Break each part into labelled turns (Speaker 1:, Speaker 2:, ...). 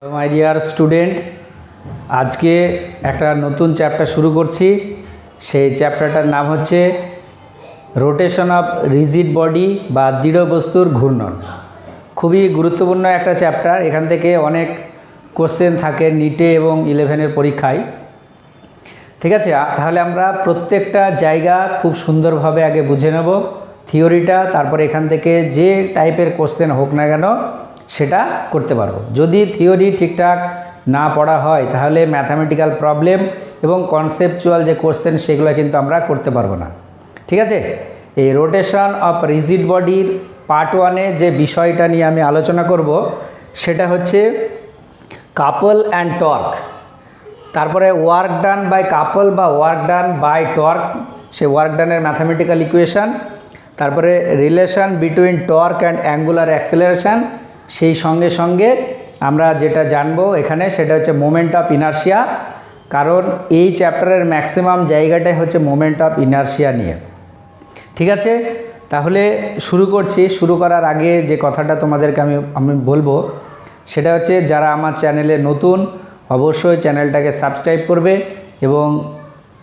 Speaker 1: My dear student, আজকে একটা নতুন চ্যাপ্টার শুরু করছি। সেই চ্যাপ্টারটার নাম হচ্ছে রোটেশন অফ রিজিড বডি বা দৃঢ় বস্তুর ঘূর্ণন। খুবই গুরুত্বপূর্ণ একটা চ্যাপ্টার। এখান থেকে অনেক কোশ্চেন থাকে নিটে এবং 11-এর পরীক্ষায়। ঠিক আছে, তাহলে আমরা প্রত্যেকটা জায়গা খুব সুন্দরভাবে আগে বুঝে নেব থিওরিটা, তারপরে এখান থেকে যে টাইপের কোশ্চেন হোক না কেন সেটা করতে পারবো। যদি থিওরি ঠিকঠাক না পড়া হয় তাহলে ম্যাথামেটিক্যাল প্রবলেম এবং কনসেপচুয়াল যে কোশ্চেন সেগুলো কিন্তু আমরা করতে পারবো না। ঠিক আছে, এই রোটেশন অফ রিজিড বডির পার্ট 1-এ যে বিষয়টা নিয়ে আমি আলোচনা করব সেটা হচ্ছে কাপল অ্যান্ড টর্ক। তারপরে ওয়ার্ক ডান বাই কাপল বা ওয়ার্ক ডান বাই টর্ক, সে ওয়ার্ক ডানের ম্যাথামেটিক্যাল ইকুয়েশান। তারপরে relation between torque and angular acceleration. সেই সঙ্গে সঙ্গে আমরা যেটা জানবো এখানে সেটা হচ্ছে মোমেন্ট অফ ইনার্শিয়া, কারণ এই চ্যাপ্টারের ম্যাক্সিমাম জায়গাটাই হচ্ছে মোমেন্ট অফ ইনার্শিয়া নিয়ে। ঠিক আছে, তাহলে শুরু করছি। শুরু করার আগে যে কথাটা তোমাদেরকে আমি বলবো সেটা হচ্ছে, যারা আমার চ্যানেলে নতুন অবশ্যই চ্যানেলটাকে সাবস্ক্রাইব করবে এবং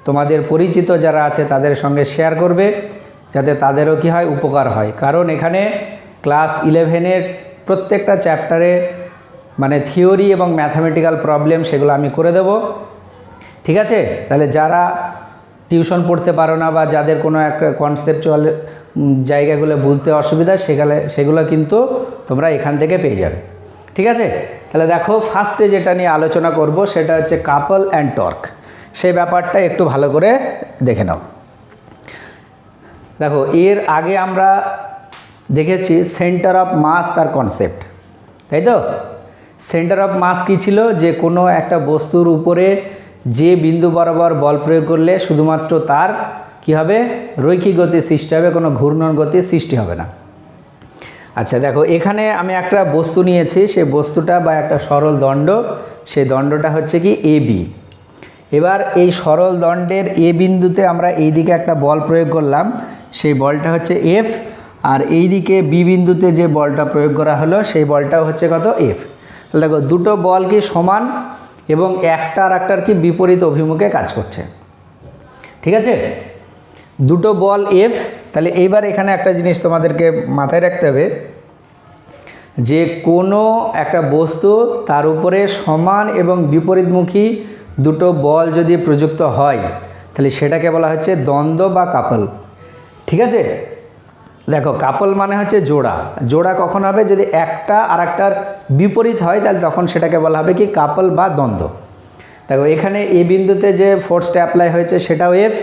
Speaker 1: তোমাদের পরিচিত যারা আছে তাদের সঙ্গে শেয়ার করবে, যাতে তাদেরও কি হয়, উপকার হয়। কারণ এখানে ক্লাস 11-এর প্রত্যেকটা চ্যাপ্টারে মানে থিওরি এবং ম্যাথামেটিক্যাল প্রবলেম সেগুলো আমি করে দেব। ঠিক আছে, তাহলে যারা টিউশন পড়তে পারো না বা যাদের কোনো একটা কনসেপচুয়াল জায়গাগুলো বুঝতে অসুবিধা সেগুলো কিন্তু তোমরা এখান থেকে পেয়ে যাবে। ঠিক আছে, তাহলে দেখো ফার্স্টে যেটা নিয়ে আলোচনা করব সেটা হচ্ছে কাপল অ্যান্ড টর্ক। সেই ব্যাপারটা একটু ভালো করে দেখে নাও। দেখো, এর আগে আমরা দেখেছি সেন্টার অফ মাস তার কনসেপ্ট, তাই তো? সেন্টার অফ মাস কী ছিল? যে কোনো একটা বস্তুর উপরে যে বিন্দু বরাবর বল প্রয়োগ করলে শুধুমাত্র তার কি হবে, রৈখিক গতি সৃষ্টি হবে, কোনো ঘূর্ণন গতির সৃষ্টি হবে না। আচ্ছা দেখো, এখানে আমি একটা বস্তু নিয়েছি, সেই বস্তুটা বা একটা সরল দণ্ড, সেই দণ্ডটা হচ্ছে কি AB। এবার এই সরল দণ্ডের এ বিন্দুতে আমরা এই দিকে একটা বল প্রয়োগ করলাম, সেই বলটা হচ্ছে F, আর এই দিকে বি বিন্দুতে যে বলটা প্রয়োগ করা হলো সেই বলটাও হচ্ছে কত, F। তাহলে দেখো দুটো বল কি সমান এবং একটা আর একটার কি বিপরীত অভিমুখে কাজ করছে। ঠিক আছে, দুটো বল F। তাহলে এইবার এখানে একটা জিনিস তোমাদেরকে মাথায় রাখতে হবে, যে কোনো একটা বস্তু তার উপরে সমান এবং বিপরীতমুখী দুটো বল যদি প্রযুক্ত হয় তাহলে সেটাকে বলা হচ্ছে দ্বন্দ্ব বা কাপল। ঠিক আছে, দেখো কাপল মানে হচ্ছে জোড়া। জোড়া কখন হবে? যদি একটা আর একটার বিপরীত হয় তাহলে তখন সেটাকে বলা হবে কি, কাপল বা দ্বন্দ্ব। দেখো এখানে এ বিন্দুতে যে ফোর্সটা অ্যাপ্লাই হয়েছে সেটাও F,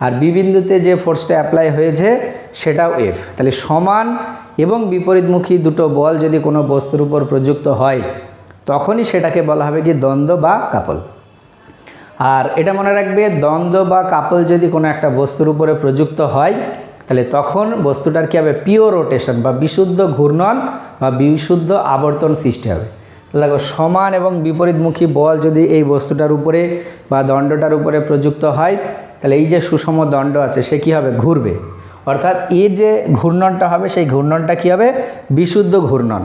Speaker 1: আর বি বিন্দুতে যে ফোর্সটা অ্যাপ্লাই হয়েছে সেটাও F। তাহলে সমান এবং বিপরীতমুখী দুটো বল যদি কোনো বস্তুর উপর প্রযুক্ত হয় তখনই সেটাকে বলা হবে কি, দ্বন্দ্ব বা কাপল। আর এটা মনে রাখবে, দ্বন্দ্ব বা কাপল যদি কোনো একটা বস্তুর উপরে প্রযুক্ত হয় তাহলে তখন বস্তুটার কী হবে, পিওর রোটেশন বা বিশুদ্ধ ঘূর্ণন বা বিশুদ্ধ আবর্তন সৃষ্টি হবে। দেখো সমান এবং বিপরীতমুখী বল যদি এই বস্তুটার উপরে বা দণ্ডটার উপরে প্রযুক্ত হয় তাহলে এই যে সুষম দণ্ড আছে সে কী হবে, ঘুরবে। অর্থাৎ এর যে ঘূর্ণনটা হবে সেই ঘূর্ণনটা কী হবে, বিশুদ্ধ ঘূর্ণন।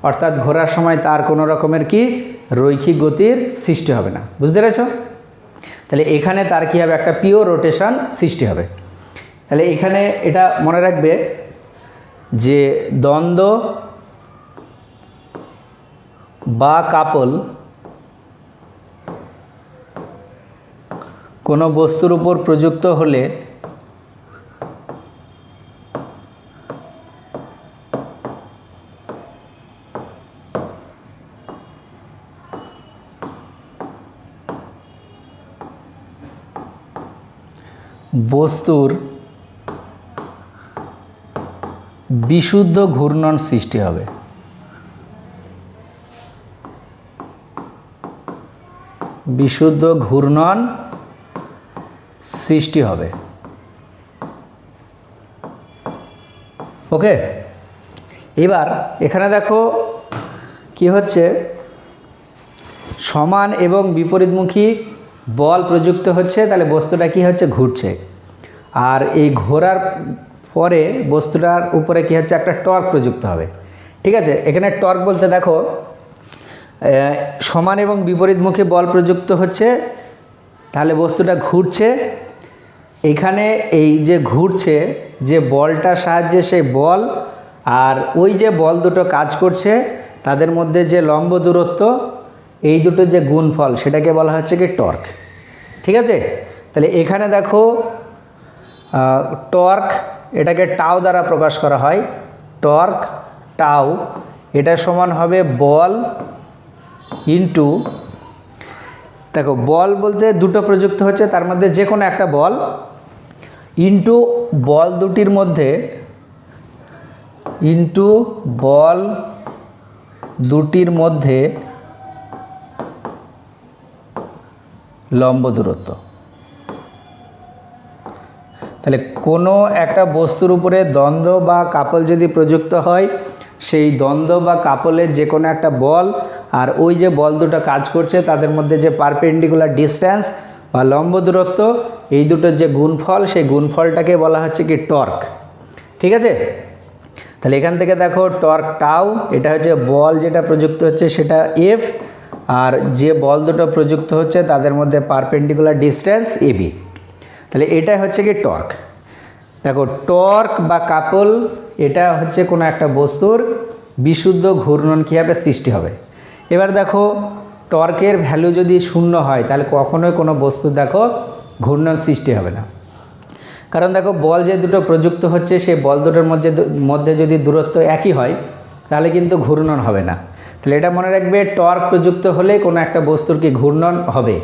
Speaker 1: অর্থাৎ ঘোরার সময় তার কোনো রকমের কি রৈখিক গতির সৃষ্টি হবে না। বুঝতে পেরেছ? তাহলে এখানে তার কী হবে, একটা পিওর রোটেশন সৃষ্টি হবে। তাহলে এখানে এটা মনে রাখবে যে দ্বন্দ্ব বা কাপল কোনো বস্তুর উপর প্রযুক্ত হলে বস্তুর বিশুদ্ধ ঘূর্ণন সৃষ্টি হবে। বিশুদ্ধ ঘূর্ণন সৃষ্টি হবে। ওকে, এবার এখানে দেখো কি হচ্ছে, সমান এবং বিপরীতমুখী বল প্রযুক্ত হচ্ছে, তাহলে বস্তুটা কি হচ্ছে, ঘুরছে। আর এই ঘোরার পরে বস্তুটার উপরে কি হচ্ছে, একটা টর্ক প্রযুক্ত হবে। ঠিক আছে, এখানে টর্ক বলতে দেখো সমান এবং বিপরীতমুখী বল প্রযুক্ত হচ্ছে, তাহলে বস্তুটা ঘুরছে। এখানে এই যে ঘুরছে, যে বলটার সাহায্যে সেই বল আর ওই যে বল দুটো কাজ করছে তাদের মধ্যে যে লম্ব দূরত্ব, এই দুটো যে গুণফল সেটাকে বলা হচ্ছে কি টর্ক। ঠিক আছে, তাহলে এখানে দেখো টর্ক, এটাকে টাও দ্বারা প্রকাশ করা হয়। টর্ক টাও এটা সমান হবে বল ইনটু, দেখো বল বলতে দুটো প্রযুক্ত হচ্ছে, তার মধ্যে যে কোনো একটা বল ইনটু বল দুটির মধ্যে, ইনটু বল দুটির মধ্যে লম্ব দূরত্ব। তাহলে কোনো একটা বস্তুর উপরে দ্বন্দ্ব বা কাপল যদি প্রযুক্ত হয়, সেই দ্বন্দ্ব বা কাপলের যে কোনো একটা বল আর ওই যে বল দুটো কাজ করছে তাদের মধ্যে যে পারপেন্ডিকুলার ডিস্ট্যান্স বা লম্ব দূরত্ব, এই দুটোর যে গুণফল, সেই গুণফলটাকে বলা হচ্ছে কি টর্ক। ঠিক আছে, তাহলে এখান থেকে দেখো টর্ক টাও, এটা হচ্ছে বল যেটা প্রযুক্ত হচ্ছে সেটা এফ, আর যে বল দুটো প্রযুক্ত হচ্ছে তাদের মধ্যে পারপেন্ডিকুলার ডিস্ট্যান্স এবি। তাহলে এটাই হচ্ছে কি টর্ক। দেখো টর্ক বা কাপল এটা হচ্ছে কোনো একটা বস্তুর বিশুদ্ধ ঘূর্ণন কীভাবে সৃষ্টি হবে। এবার দেখো টর্কের ভ্যালু যদি শূন্য হয় তাহলে কখনোই কোনো বস্তুর দেখো ঘূর্ণন সৃষ্টি হবে না। কারণ দেখো বল যে দুটো প্রযুক্ত হচ্ছে সেই বল দুটোর মধ্যে যদি দূরত্ব একই হয় তাহলে কিন্তু ঘূর্ণন হবে না। তাহলে এটা মনে রাখবে, টর্ক প্রযুক্ত হলে কোনো একটা বস্তুর কি ঘূর্ণন হবে।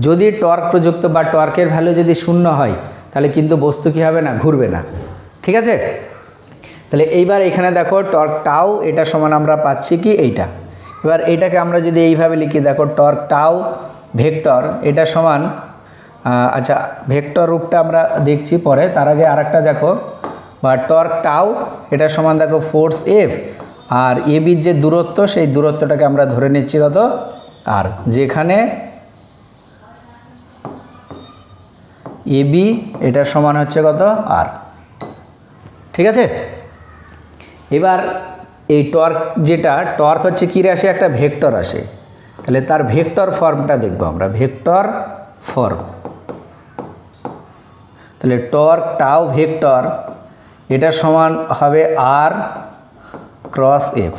Speaker 1: যদি টর্ক প্রযুক্ত বা টর্কের ভ্যালু যদি শূন্য হয় তাহলে কিন্তু বস্তু কী হবে না, ঘুরবে না। ঠিক আছে, তাহলে এইবার এখানে দেখো টর্ক টাও এটা সমান আমরা পাচ্ছি কি এইটা। এবার এটাকে আমরা যদি এইভাবে লিখি, দেখো টর্ক টাও ভেক্টর এটা সমান, আচ্ছা ভেক্টর রূপটা আমরা দেখছি পরে, তার আগে আরেকটা দেখো, বা টর্ক টাও এটা সমান দেখো ফোর্স এফ, আর এবির যে দূরত্ব সেই দূরত্বটাকে আমরা ধরে নিচ্ছি কত আর, যেখানে এবি এটা সমান হচ্ছে কত আর। ঠিক আছে, এবার এই টর্ক যেটা, টর্ক হচ্ছে কী রাশি, একটা ভেক্টর রাশি। তাহলে তার ভেক্টর ফর্মটা দেখব আমরা, ভেক্টর ফর্ম। তাহলে টর্ক টাও ভেক্টর এটা সমান হবে আর ক্রস এফ।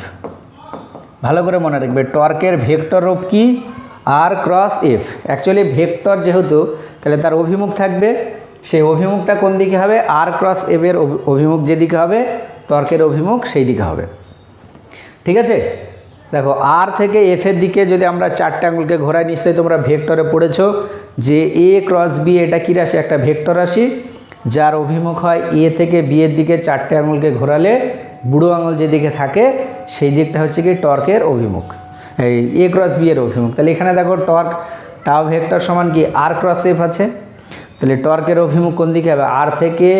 Speaker 1: ভালো করে মনে রাখবে, টর্কের ভেক্টর রূপ কি, আর ক্রস এফ। অ্যাকচুয়ালি ভেক্টর যেহেতু, তাহলে তার অভিমুখ থাকবে, সেই অভিমুখটা কোন দিকে হবে, আর ক্রস এফের অভিমুখ যেদিকে হবে টর্কের অভিমুখ সেই দিকে হবে। ঠিক আছে, দেখো আর থেকে এফের দিকে যদি আমরা চারটে আঙুলকে ঘোরাই, নিশ্চয়ই তোমরা ভেক্টরে পড়েছো যে এ ক্রস বি এটা কী রাশি, একটা ভেক্টর রাশি, যার অভিমুখ হয় এ থেকে বি এর দিকে চারটে আঙুলকে ঘোরালে বুড়ো আঙুল যেদিকে থাকে সেই দিকটা হচ্ছে কি টর্কের অভিমুখ, এই এ ক্রস বি এর অভিমুখ। তাহলে এখানে দেখো টর্ক টাও ভেক্টর সমান কি আর ক্রস এফ আছে। তাহলে টর্কের অভিমুখ কোন দিকে হবে, আর থেকে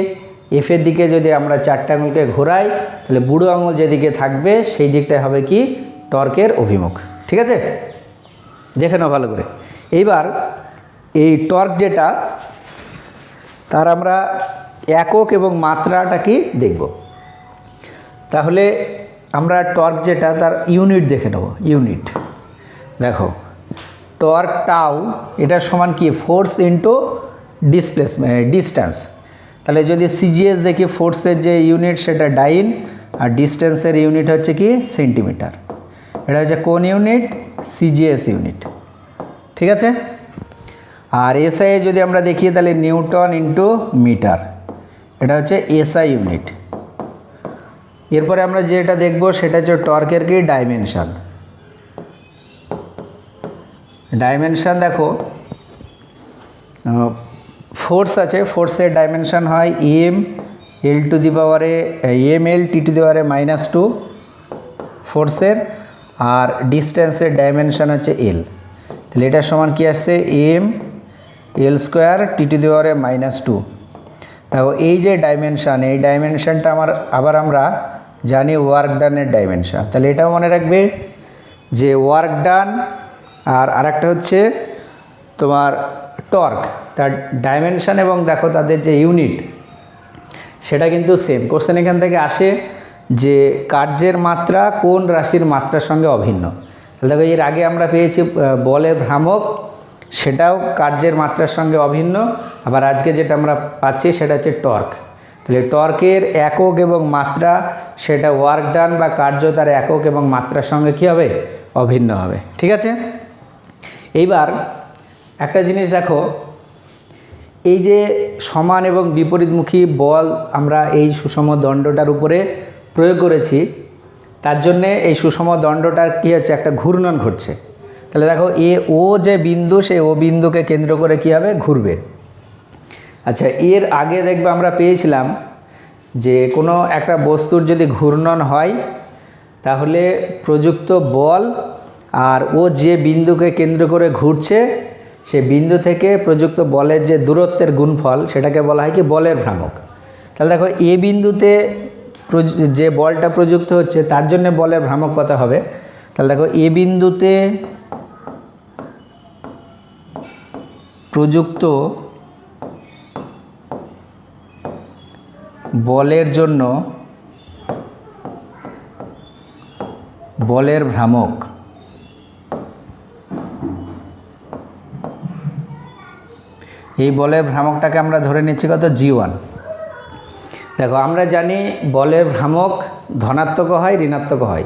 Speaker 1: এফের দিকে যদি আমরা চারটে আঙুলকে ঘোরাই তাহলে বুড়ো আঙুল যেদিকে থাকবে সেই দিকটাই হবে কি টর্কের অভিমুখ। ঠিক আছে, দেখে নাও ভালো করে। এইবার এই টর্ক যেটা, তার আমরা একক এবং মাত্রাটা কি দেখব। তাহলে আমরা টর্ক যেটা তার ইউনিট দেখে নেব, ইউনিট। দেখো টর্ক টাও এটা সমান কি, ফোর্স ইনটু ডিস্টেন্স। তাহলে যদি সিজিএস দেখি, ফোর্সের যে ইউনিট সেটা ডাইন, আর ডিস্টেন্সের ইউনিট হচ্ছে কি সেন্টিমিটার। এটা হচ্ছে কোন ইউনিট, সিজিএস ইউনিট। ঠিক আছে, আর এসআই যদি আমরা দেখি তাহলে নিউটন ইনটু মিটার, এটা হচ্ছে এসআই ইউনিট। এরপরে আমরা যেটা দেখব সেটা হচ্ছে টর্কের কি ডাইমেনশন। ডাইমেনশন দেখো ফোর্স আছে, ফোর্সের ডাইমেনশন হয় এম এল টু দি পাওয়ারে M L T to the পাওয়ারে -2 ফোর্সের, আর ডিস্টেন্সের ডাইমেনশন হচ্ছে এল। তাহলে এটার সমান কি আসছে, M L square T to the পাওয়ারে -2। দেখো এই যে ডাইমেনশান, এই ডাইমেনশানটা আবার আমরা জানি ওয়ার্ক ডানের ডাইমেনশান। তাহলে এটাও মনে রাখবে যে ওয়ার্ক ডান আর আরেকটা হচ্ছে তোমার টর্ক, তার ডাইমেনশান এবং দেখো তাদের যে ইউনিট সেটা কিন্তু সেম। কোশ্চেন এখান থেকে আসে যে কার্যের মাত্রা কোন রাশির মাত্রার সঙ্গে অভিন্ন। দেখো এর আগে আমরা পেয়েছি বলের ভ্রামক, সেটাও কার্যের মাত্রার সঙ্গে অভিন্ন। আবার আজকে যেটা আমরা পাচ্ছি সেটা হচ্ছে টর্ক। তাহলে টর্কের একক এবং মাত্রা সেটা ওয়ার্ক ডান বা কার্য তার একক এবং মাত্রার সঙ্গে কী হবে? অভিন্ন হবে। ঠিক আছে, এইবার একটা জিনিস দেখো, এই যে সমান এবং বিপরীতমুখী বল আমরা এই সুষম দণ্ডটার উপরে প্রয়োগ করেছি, তার জন্যে এই সুষম দণ্ডটার কী হচ্ছে? একটা ঘূর্ণন ঘটছে। তাহলে দেখো ও যে বিন্দু, সেই ও বিন্দুকে কেন্দ্র করে কী হবে? ঘুরবে। আচ্ছা, এর আগে দেখবে আমরা পেয়েছিলাম যে কোনো একটা বস্তুর যদি ঘূর্ণন হয় তাহলে প্রযুক্ত বল আর ও যে বিন্দুকে কেন্দ্র করে ঘুরছে সে বিন্দু থেকে প্রযুক্ত বলের যে দূরত্বের গুণফল সেটাকে বলা হয় কি? বলের ভ্রামক। তাহলে দেখো এ বিন্দুতে যে বলটা প্রযুক্ত হচ্ছে তার জন্য বলের ভ্রামক কত হবে? তাহলে দেখো এ বিন্দুতে প্রযুক্ত বলের জন্য বলের ভ্রামক এই বলের ভ্রামকটাকে আমরা ধরে নিচ্ছি কত? G1। দেখো আমরা জানি বলের ভ্রামক ধনাত্মক হয়, ঋণাত্মক হয়।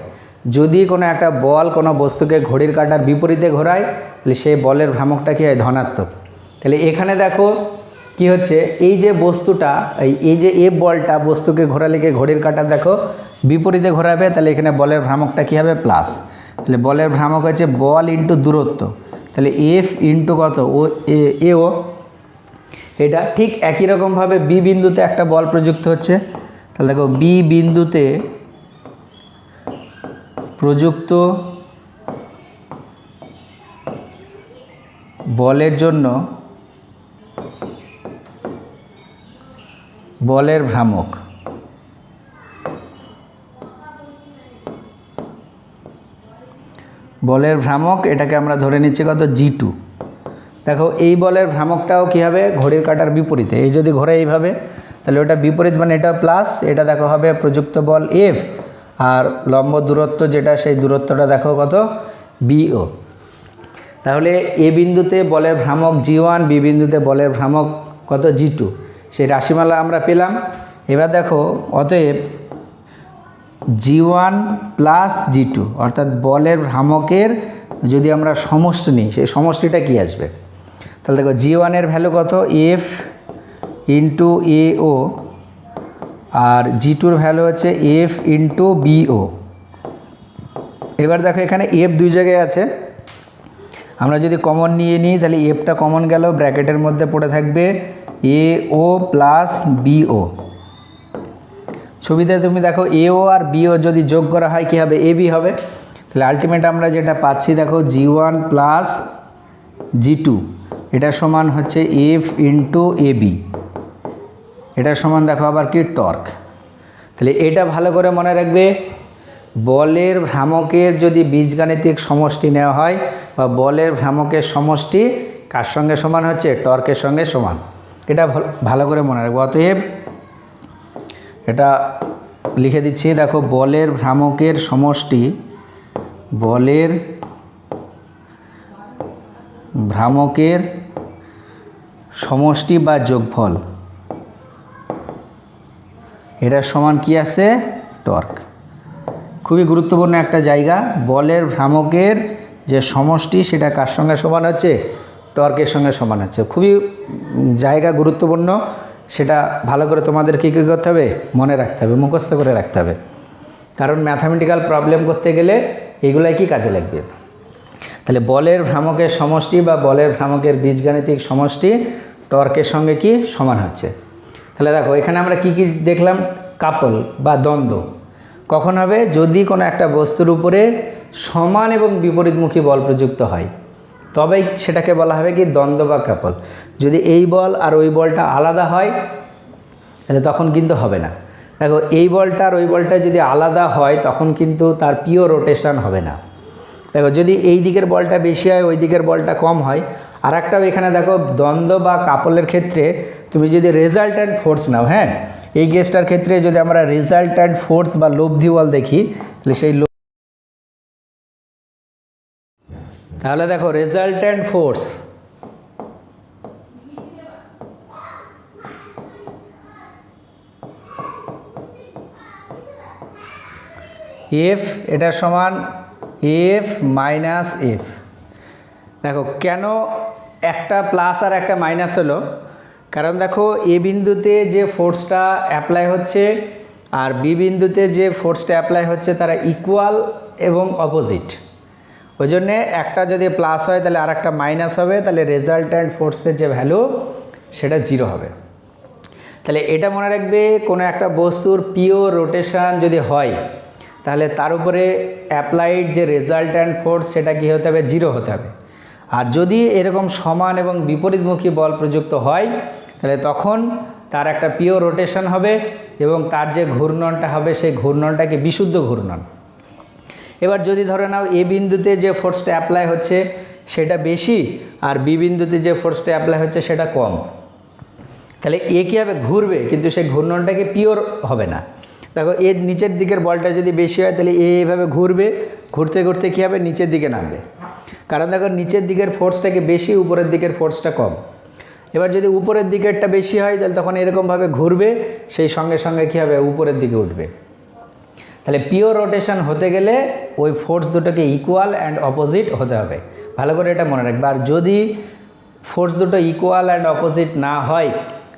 Speaker 1: যদি কোনো একটা বল কোনো বস্তুকে ঘড়ির কাঁটার বিপরীতে ঘোরায় তাহলে সেই বলের ভ্রামকটা কী হয়? ধনাত্মক। তাহলে এখানে দেখো কি হচ্ছে, এই যে বস্তুটা এই যে এ বলটা বস্তুকে ঘোরালে ঘড়ির কাঁটা দেখো বিপরীতে ঘোরাবে, তাহলে এখানে বলের ভ্রামকটা কী হবে? প্লাস। তাহলে বলের ভ্রামক হচ্ছে বল ইন্টু দূরত্ব, তাহলে এফ ইন্টু কত? ও এও। এটা ঠিক একই রকমভাবে বি বিন্দুতে একটা বল প্রযুক্ত হচ্ছে। তাহলে দেখো বি বিন্দুতে প্রযুক্ত বলের জন্য বলের ভ্রামক এটাকে আমরা ধরে নিচ্ছি কত? G2। দেখো এই বলের ভ্রামকটাও কী হবে? ঘড়ির কাঁটার বিপরীতে। এই যদি ঘোরে এইভাবে তাহলে ওটা বিপরীত, মানে এটা প্লাস, এটা দেখো হবে প্রযুক্ত বল এফ, আর লম্ব দূরত্ব যেটা সেই দূরত্বটা দেখো কত? BO। তাহলে এ বিন্দুতে বলের ভ্রামক G1, বি বিন্দুতে বলের ভ্রামক কত? G2। সেই রাশিমালা আমরা পেলাম। এবার দেখো অতএব G1 প্লাস G2 অর্থাৎ বলের ভ্রামকের যদি আমরা সমষ্টি নিই, সেই সমষ্টিটা কী আসবে? তাহলে দেখো G1 এর ভ্যালু কত? F ইন্টু AO, আর G2 এর ভ্যালু হচ্ছে F ইন্টু BO। এবার দেখো এখানে F দুই জায়গায় আছে, আমরা যদি কমন নিয়ে নিই তাহলে Fটা কমন গেল, ব্র্যাকেটের মধ্যে পড়ে থাকবে AO প্লাস BO। ছবিতে তুমি দেখো AO আর BO যদি যোগ করা হয় কী হবে? AB হবে। তাহলে আলটিমেট আমরা যেটা পাচ্ছি দেখো G1 প্লাস G2 এটা সমান হচ্ছে F ইন্টু AB। এটার সমান দেখো আবার কি? টর্ক। তাহলে এটা ভালো করে মনে রাখবে, বলের ভ্রামকের যদি বীজগাণিতিক সমষ্টি নেওয়া হয় বা বলের ভ্রামকের সমষ্টি কার সঙ্গে সমান হচ্ছে? টর্কের সঙ্গে সমান। এটা ভালো করে মনে রাখবো। অতএব এটা লিখে দিচ্ছি, দেখো বলের ভ্রামকের সমষ্টি, বলের ভ্রামকের সমষ্টি বা যোগফল এটার সমান কি আছে? টর্ক। খুবই গুরুত্বপূর্ণ একটা জায়গা, বলের ভ্রামকের যে সমষ্টি সেটা কার সঙ্গে সমান হচ্ছে? টর্কের সঙ্গে সমান হচ্ছে। খুবই জায়গা গুরুত্বপূর্ণ, সেটা ভালো করে তোমাদের কী কী করতে হবে? মনে রাখতে হবে, মুখস্থ করে রাখতে হবে। কারণ ম্যাথামেটিক্যাল প্রবলেম করতে গেলে এগুলাই কি কাজে লাগবে। তাহলে বলের ভ্রামকের সমষ্টি বা বলের ভ্রামকের বীজগাণিতিক সমষ্টি টর্কের সঙ্গে কি সমান হচ্ছে। তাহলে দেখো এখানে আমরা কি কি দেখলাম? কাপল বা দ্বন্দ্ব কখন হবে? যদি কোনো একটা বস্তুর উপরে সমান এবং বিপরীতমুখী বল প্রযুক্ত হয়, তবেই সেটাকে বলা হবে কি? দ্বন্দ্ব বা কাপল। যদি এই বল আর ওই বলটা আলাদা হয় তাহলে তখন কিন্তু হবে না। দেখো এই বলটা আর ওই বলটা যদি আলাদা হয় তখন কিন্তু তার পিওর রোটেশন হবে না। দেখো যদি এই দিকের বলটা বেশি হয় ওই দিকের বলটা কম হয়। আর একটাও এখানে দেখো দ্বন্দ্ব বা কাপলের ক্ষেত্রে তুমি যদি রেজাল্ট্যান্ট ফোর্স নাও, হ্যাঁ এই কেসটার ক্ষেত্রে যদি আমরা রেজাল্ট্যান্ট ফোর্স বা লব্ধি বল দেখি তাহলে সেই তাহলে দেখো রেজাল্ট্যান্ট ফোর্স এফ, এটা সমান এফ মাইনাস এফ। দেখো কেন একটা প্লাস আর একটা মাইনাস হলো, কারণ দেখো এ বিন্দুতে যে ফোর্সটা অ্যাপ্লাই হচ্ছে আর বি বিন্দুতে যে ফোর্সটা অ্যাপ্লাই হচ্ছে তারা ইকুয়াল এবং অপোজিট। ওই জন্যে একটা যদি প্লাস হয় তাহলে আর একটা মাইনাস হবে, তাহলে রেজাল্ট্যান্ট ফোর্সের যে ভ্যালু সেটা 0 হবে। তাহলে এটা মনে রাখবে, কোনো একটা বস্তুর পিওর রোটেশন যদি হয় তাহলে তার উপরে অ্যাপ্লাইড যে রেজাল্ট্যান্ট ফোর্স সেটা কী হতে হবে, 0 হতে হবে। আর যদি এরকম সমান এবং বিপরীতমুখী বল প্রযুক্ত হয় তাহলে তখন তার একটা পিওর রোটেশন হবে এবং তার যে ঘূর্ণনটা হবে সেই ঘূর্ণনটাকে বিশুদ্ধ ঘূর্ণন। এবার যদি ধরে নাও এ বিন্দুতে যে ফোর্সটা অ্যাপ্লাই হচ্ছে সেটা বেশি আর বি বিন্দুতে যে ফোর্সটা অ্যাপ্লাই হচ্ছে সেটা কম, তাহলে এ কী হবে, ঘুরবে, কিন্তু সেই ঘূর্ণনটাকে পিওর হবে না। দেখো এর নিচের দিকের বলটা যদি বেশি হয় তাহলে এইভাবে ঘুরবে, ঘুরতে ঘুরতে কী হবে, নিচের দিকে নামবে। কারণ দেখো নিচের দিকের ফোর্সটাকে বেশি, উপরের দিকের ফোর্সটা কম। এবার যদি উপরের দিকেরটা বেশি হয় তাহলে তখন এরকমভাবে ঘুরবে, সেই সঙ্গে সঙ্গে কী হবে, উপরের দিকে উঠবে। তাহলে পিওর রোটেশন হতে গেলে ওই ফোর্স দুটোকে ইকুয়াল অ্যান্ড অপোজিট হতে হবে, ভালো করে এটা মনে রাখবে। আর যদি ফোর্স দুটো ইকুয়াল অ্যান্ড অপোজিট না হয়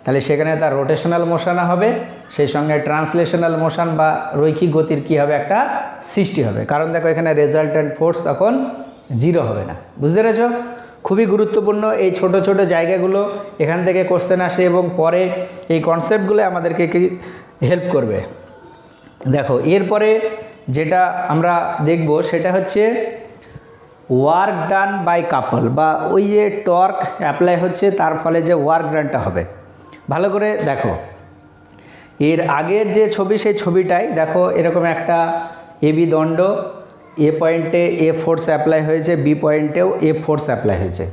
Speaker 1: তাহলে সেখানে তার রোটেশনাল মোশন হবে, সেই সঙ্গে ট্রান্সলেশনাল মোশন বা রৈখিক গতির কী হবে, একটা সৃষ্টি হবে। কারণ দেখো এখানে রেজাল্ট্যান্ট ফোর্স তখন 0 হবে না। বুঝতে পেরেছ? খুবই গুরুত্বপূর্ণ এই ছোট ছোট জায়গাগুলো, এখান থেকে কোশ্চেন আসে এবং পরে এই কনসেপ্টগুলো আমাদেরকে কি হেল্প করবে। দেখো এরপরে যেটা আমরা দেখব সেটা হচ্ছে ওয়ার্ক ডান বাই কাপল, বা ওই যে টর্ক অ্যাপ্লাই হচ্ছে তার ফলে যে ওয়ার্ক ডানটা হবে। ভালো করে দেখো, এর আগের যে ছবি সেই ছবিটাই দেখো, এরকম একটা এবি দণ্ড, এ পয়েন্টে এ ফোর্স অ্যাপ্লাই হয়েছে, বি পয়েন্টেও এ ফোর্স অ্যাপ্লাই হয়েছে।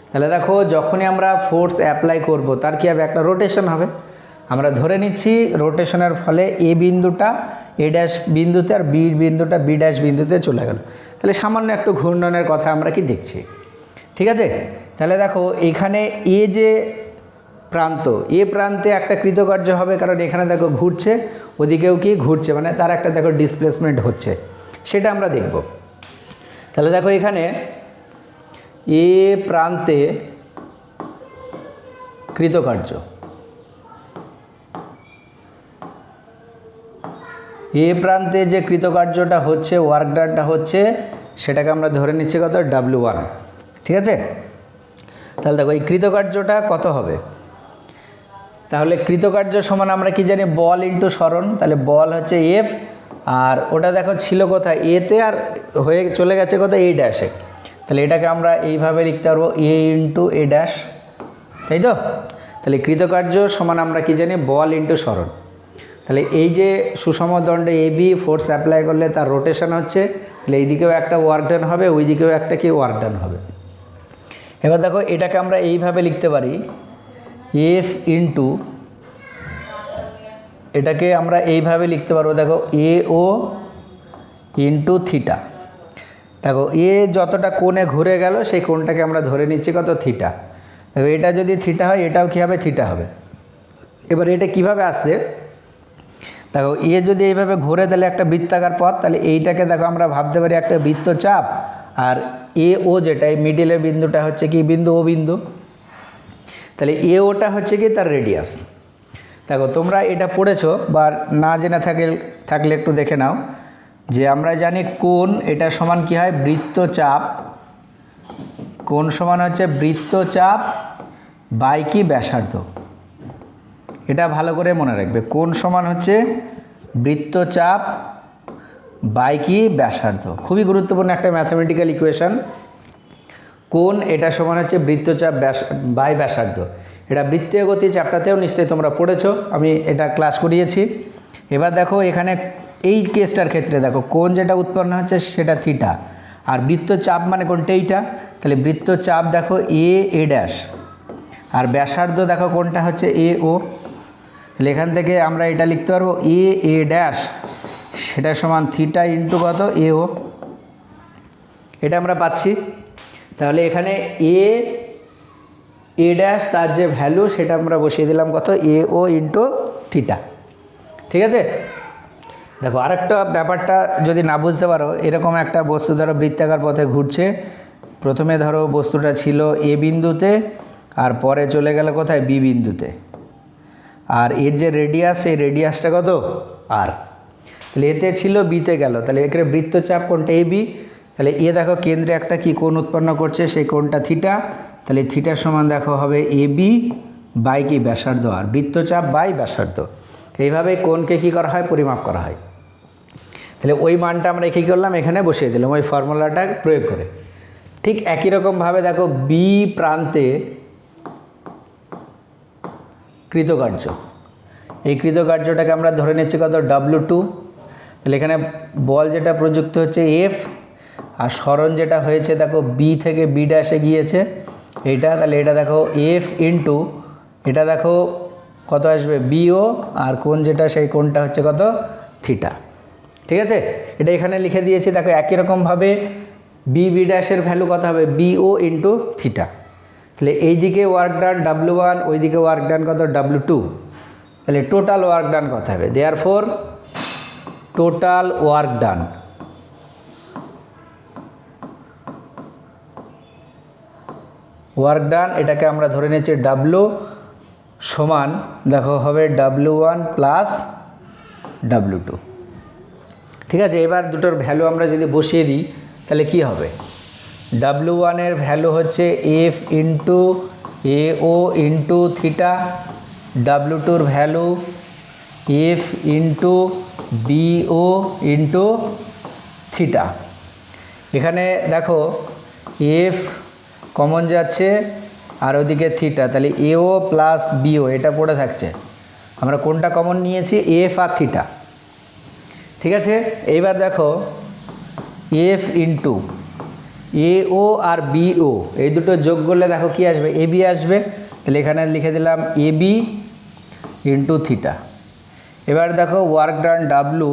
Speaker 1: তাহলে দেখো যখনই আমরা ফোর্স অ্যাপ্লাই করব তার কী হবে, একটা রোটেশন হবে। আমরা ধরে নিচ্ছি রোটেশনের ফলে এ বিন্দুটা এ ড্যাশ বিন্দুতে আর বি বিন্দুটা বি ড্যাশ বিন্দুতে চলে গেল। তাহলে সামান্য একটু ঘূর্ণনের কথা আমরা কি দেখছি, ঠিক আছে? তাহলে দেখো এখানে এ যে প্রান্ত, এ প্রান্তে একটা কৃতকার্য হবে, কারণ এখানে দেখো ঘুরছে, ওদিকেও কি ঘুরছে, মানে তার একটা দেখো ডিসপ্লেসমেন্ট হচ্ছে, সেটা আমরা দেখব। তাহলে দেখো এখানে এ প্রান্তে কৃতকার্য, এ প্রান্তে যে কৃতকার্যটা হচ্ছে, ওয়ার্ক ডানটা হচ্ছে, সেটাকে আমরা ধরে নিচ্ছি কত, W1, ঠিক আছে? তাহলে দেখো এই কৃতকার্যটা কত হবে, তাহলে কৃতকার্য সমান আমরা কি জানি, বল ইন্টু সরণ। তাহলে বল হচ্ছে এফ, আর ওটা দেখো ছিল কোথায়, এতে, আর হয়ে চলে গেছে কোথায়, এ ড্যাশে। তাহলে এটাকে আমরা এইভাবে লিখতে পারবো, এ ইন্টু এ ড্যাশ, তাই তো? তাহলে কৃতকার্য সমান আমরা কি জানি, বল ইন্টু সরণ। তাহলে এই যে সুষম দণ্ডে এ বি ফোর্স অ্যাপ্লাই করলে তার রোটেশন হচ্ছে, তাহলে এইদিকেও একটা ওয়ার্ক ডান হবে, ওই দিকেও একটা কি ওয়ার্ক ডান হবে। এবার দেখো এটাকে আমরা এইভাবে লিখতে পারি, এফ ইন্টু, এটাকে আমরা এইভাবে লিখতে পারবো, দেখো এ ও ইন্টু থিটা। দেখো এ যতটা কোণে ঘুরে গেল সেই কোণটাকে আমরা ধরে নিচ্ছি কত, থিটা। দেখো এটা যদি থিটা হয় এটাও কী হবে, থিটা হবে। এবার এটা কিভাবে আসছে, দেখো এ যদি এইভাবে ঘুরে তাহলে একটা বৃত্তাকার পথ, তাহলে এইটাকে দেখো আমরা ভাবতে পারি একটা বৃত্তচাপ, আর এ ও যেটা এই মিডিলের বিন্দুটা হচ্ছে কি বিন্দু, ও বিন্দু। তাহলে এ ওটা হচ্ছে কি তার রেডিয়াস। দেখো তোমরা এটা পড়েছো বা না জেনে থাকলে একটু দেখে নাও, যে আমরা জানি কোণ এটা সমান কি হয়, বৃত্তচাপ। কোণ সমান হচ্ছে বৃত্তচাপ বাই কি ব্যাসার্ধ। এটা ভালো করে মনে রাখবে, কোণ সমান হচ্ছে বৃত্তচাপ বাই কি ব্যাসার্ধ। খুবই গুরুত্বপূর্ণ একটা ম্যাথমেটিক্যাল ইকুয়েশন। কোণ এটা সমান হচ্ছে বৃত্তচাপ বাই ব্যাসার্ধ। এটা বৃত্তীয় গতি চ্যাপ্টারতেও নিশ্চয়ই তোমরা পড়েছো, আমি এটা ক্লাস করিয়েছি। এবার দেখো এখানে এই কেসটার ক্ষেত্রে দেখো কোণ যেটা উৎপন্ন হচ্ছে সেটা থিটা, আর বৃত্তচাপ মানে কোনটা, এইটা। তাহলে বৃত্তচাপ দেখো এ ড্যাশ, আর ব্যাসার্ধ দেখো কোনটা হচ্ছে এ ও। তাহলে এখান থেকে আমরা এটা লিখতে পারবো এ ড্যাশ, সেটা সমান থিটা ইন্টু কত, এ ও। এটা আমরা পাচ্ছি। তাহলে এখানে এ ড্যাশ তার যে ভ্যালু সেটা আমরা বসিয়ে দিলাম কত, এ ও ইন্টু থিটা। ঠিক আছে, দেখো আরেকটা ব্যাপারটা যদি না বুঝতে পারো, এরকম একটা বস্তু ধরো বৃত্তাকার পথে ঘুরছে, প্রথমে ধরো বস্তুটা ছিল এ বিন্দুতে আর পরে চলে গেল কোথায়, বি বিন্দুতে, আর এর যে রেডিয়াস সেই রেডিয়াসটা কত আর, তাহলে এতে ছিল বিতে গেল, তাহলে এখানে বৃত্তচাপ কোণটা এ বি, তাহলে এ দেখো কেন্দ্রে একটা কি কোণ উৎপন্ন করছে, সেই কোণটা থিটা, তাহলে থিটার সমান দেখো হবে এ বি বাই কি ব্যাসার্ধ আর, বৃত্তচাপ বাই ব্যাসার্ধ। এইভাবে কোণকে কী করা হয়, পরিমাপ করা হয়। তাহলে ওই মানটা আমরা কী করলাম, এখানে বসিয়ে দিলাম ওই ফর্মুলাটা প্রয়োগ করে। ঠিক একই রকমভাবে দেখো বি প্রান্তে কৃতকার্য, এই কৃতকার্যটাকে আমরা ধরে নিচ্ছি কত, W2। তাহলে এখানে বল যেটা প্রযুক্ত হচ্ছে এফ, আর সরণ যেটা হয়েছে দেখো বি থেকে বি ড্যাশে গিয়েছে এইটা, তাহলে এটা দেখো এফ ইন্টু এটা দেখো কত আসবে বিও, আর কোণ যেটা সেই কোণটা হচ্ছে কত, থিটা। ঠিক আছে, এটা এখানে লিখে দিয়েছি। দেখো একই রকমভাবে বি বি ড্যাশের ভ্যালু কত হবে, বিও ইন্টু থিটা। তাহলে এইদিকে ওয়ার্ক ডান W1, ওইদিকে ওয়ার্ক ডান কত, W2, তাহলে টোটাল ওয়ার্ক ডান কত হবে, দেয়ারফর টোটাল ওয়ার্ক ডান এটাকে আমরা ধরে নিচ্ছি W সমান দেখো হবে W1 প্লাস W2। ঠিক আছে, এবার দুটোর ভ্যালু আমরা যদি বসিয়ে দিই তাহলে কি হবে, W1 এর ভ্যালু হচ্ছে F into A O into theta, W2 value F into BO into theta. এখানে দেখো এফ কমন যাচ্ছে আর ওদিকে থিটা, তাহলে এও প্লাস বিও এটা পড়ে থাকছে, আমরা কোনটা কমন নিয়েছি, এফ আর থিটা। ঠিক আছে, এইবার দেখো এফ ইন্টু এও আর বিও এই দুটো যোগ করলে দেখো কি আসবে, এবি আসবে, তাহলে এখানে লিখে দিলাম এবি ইন্টু থিটা। এবার দেখো work done W,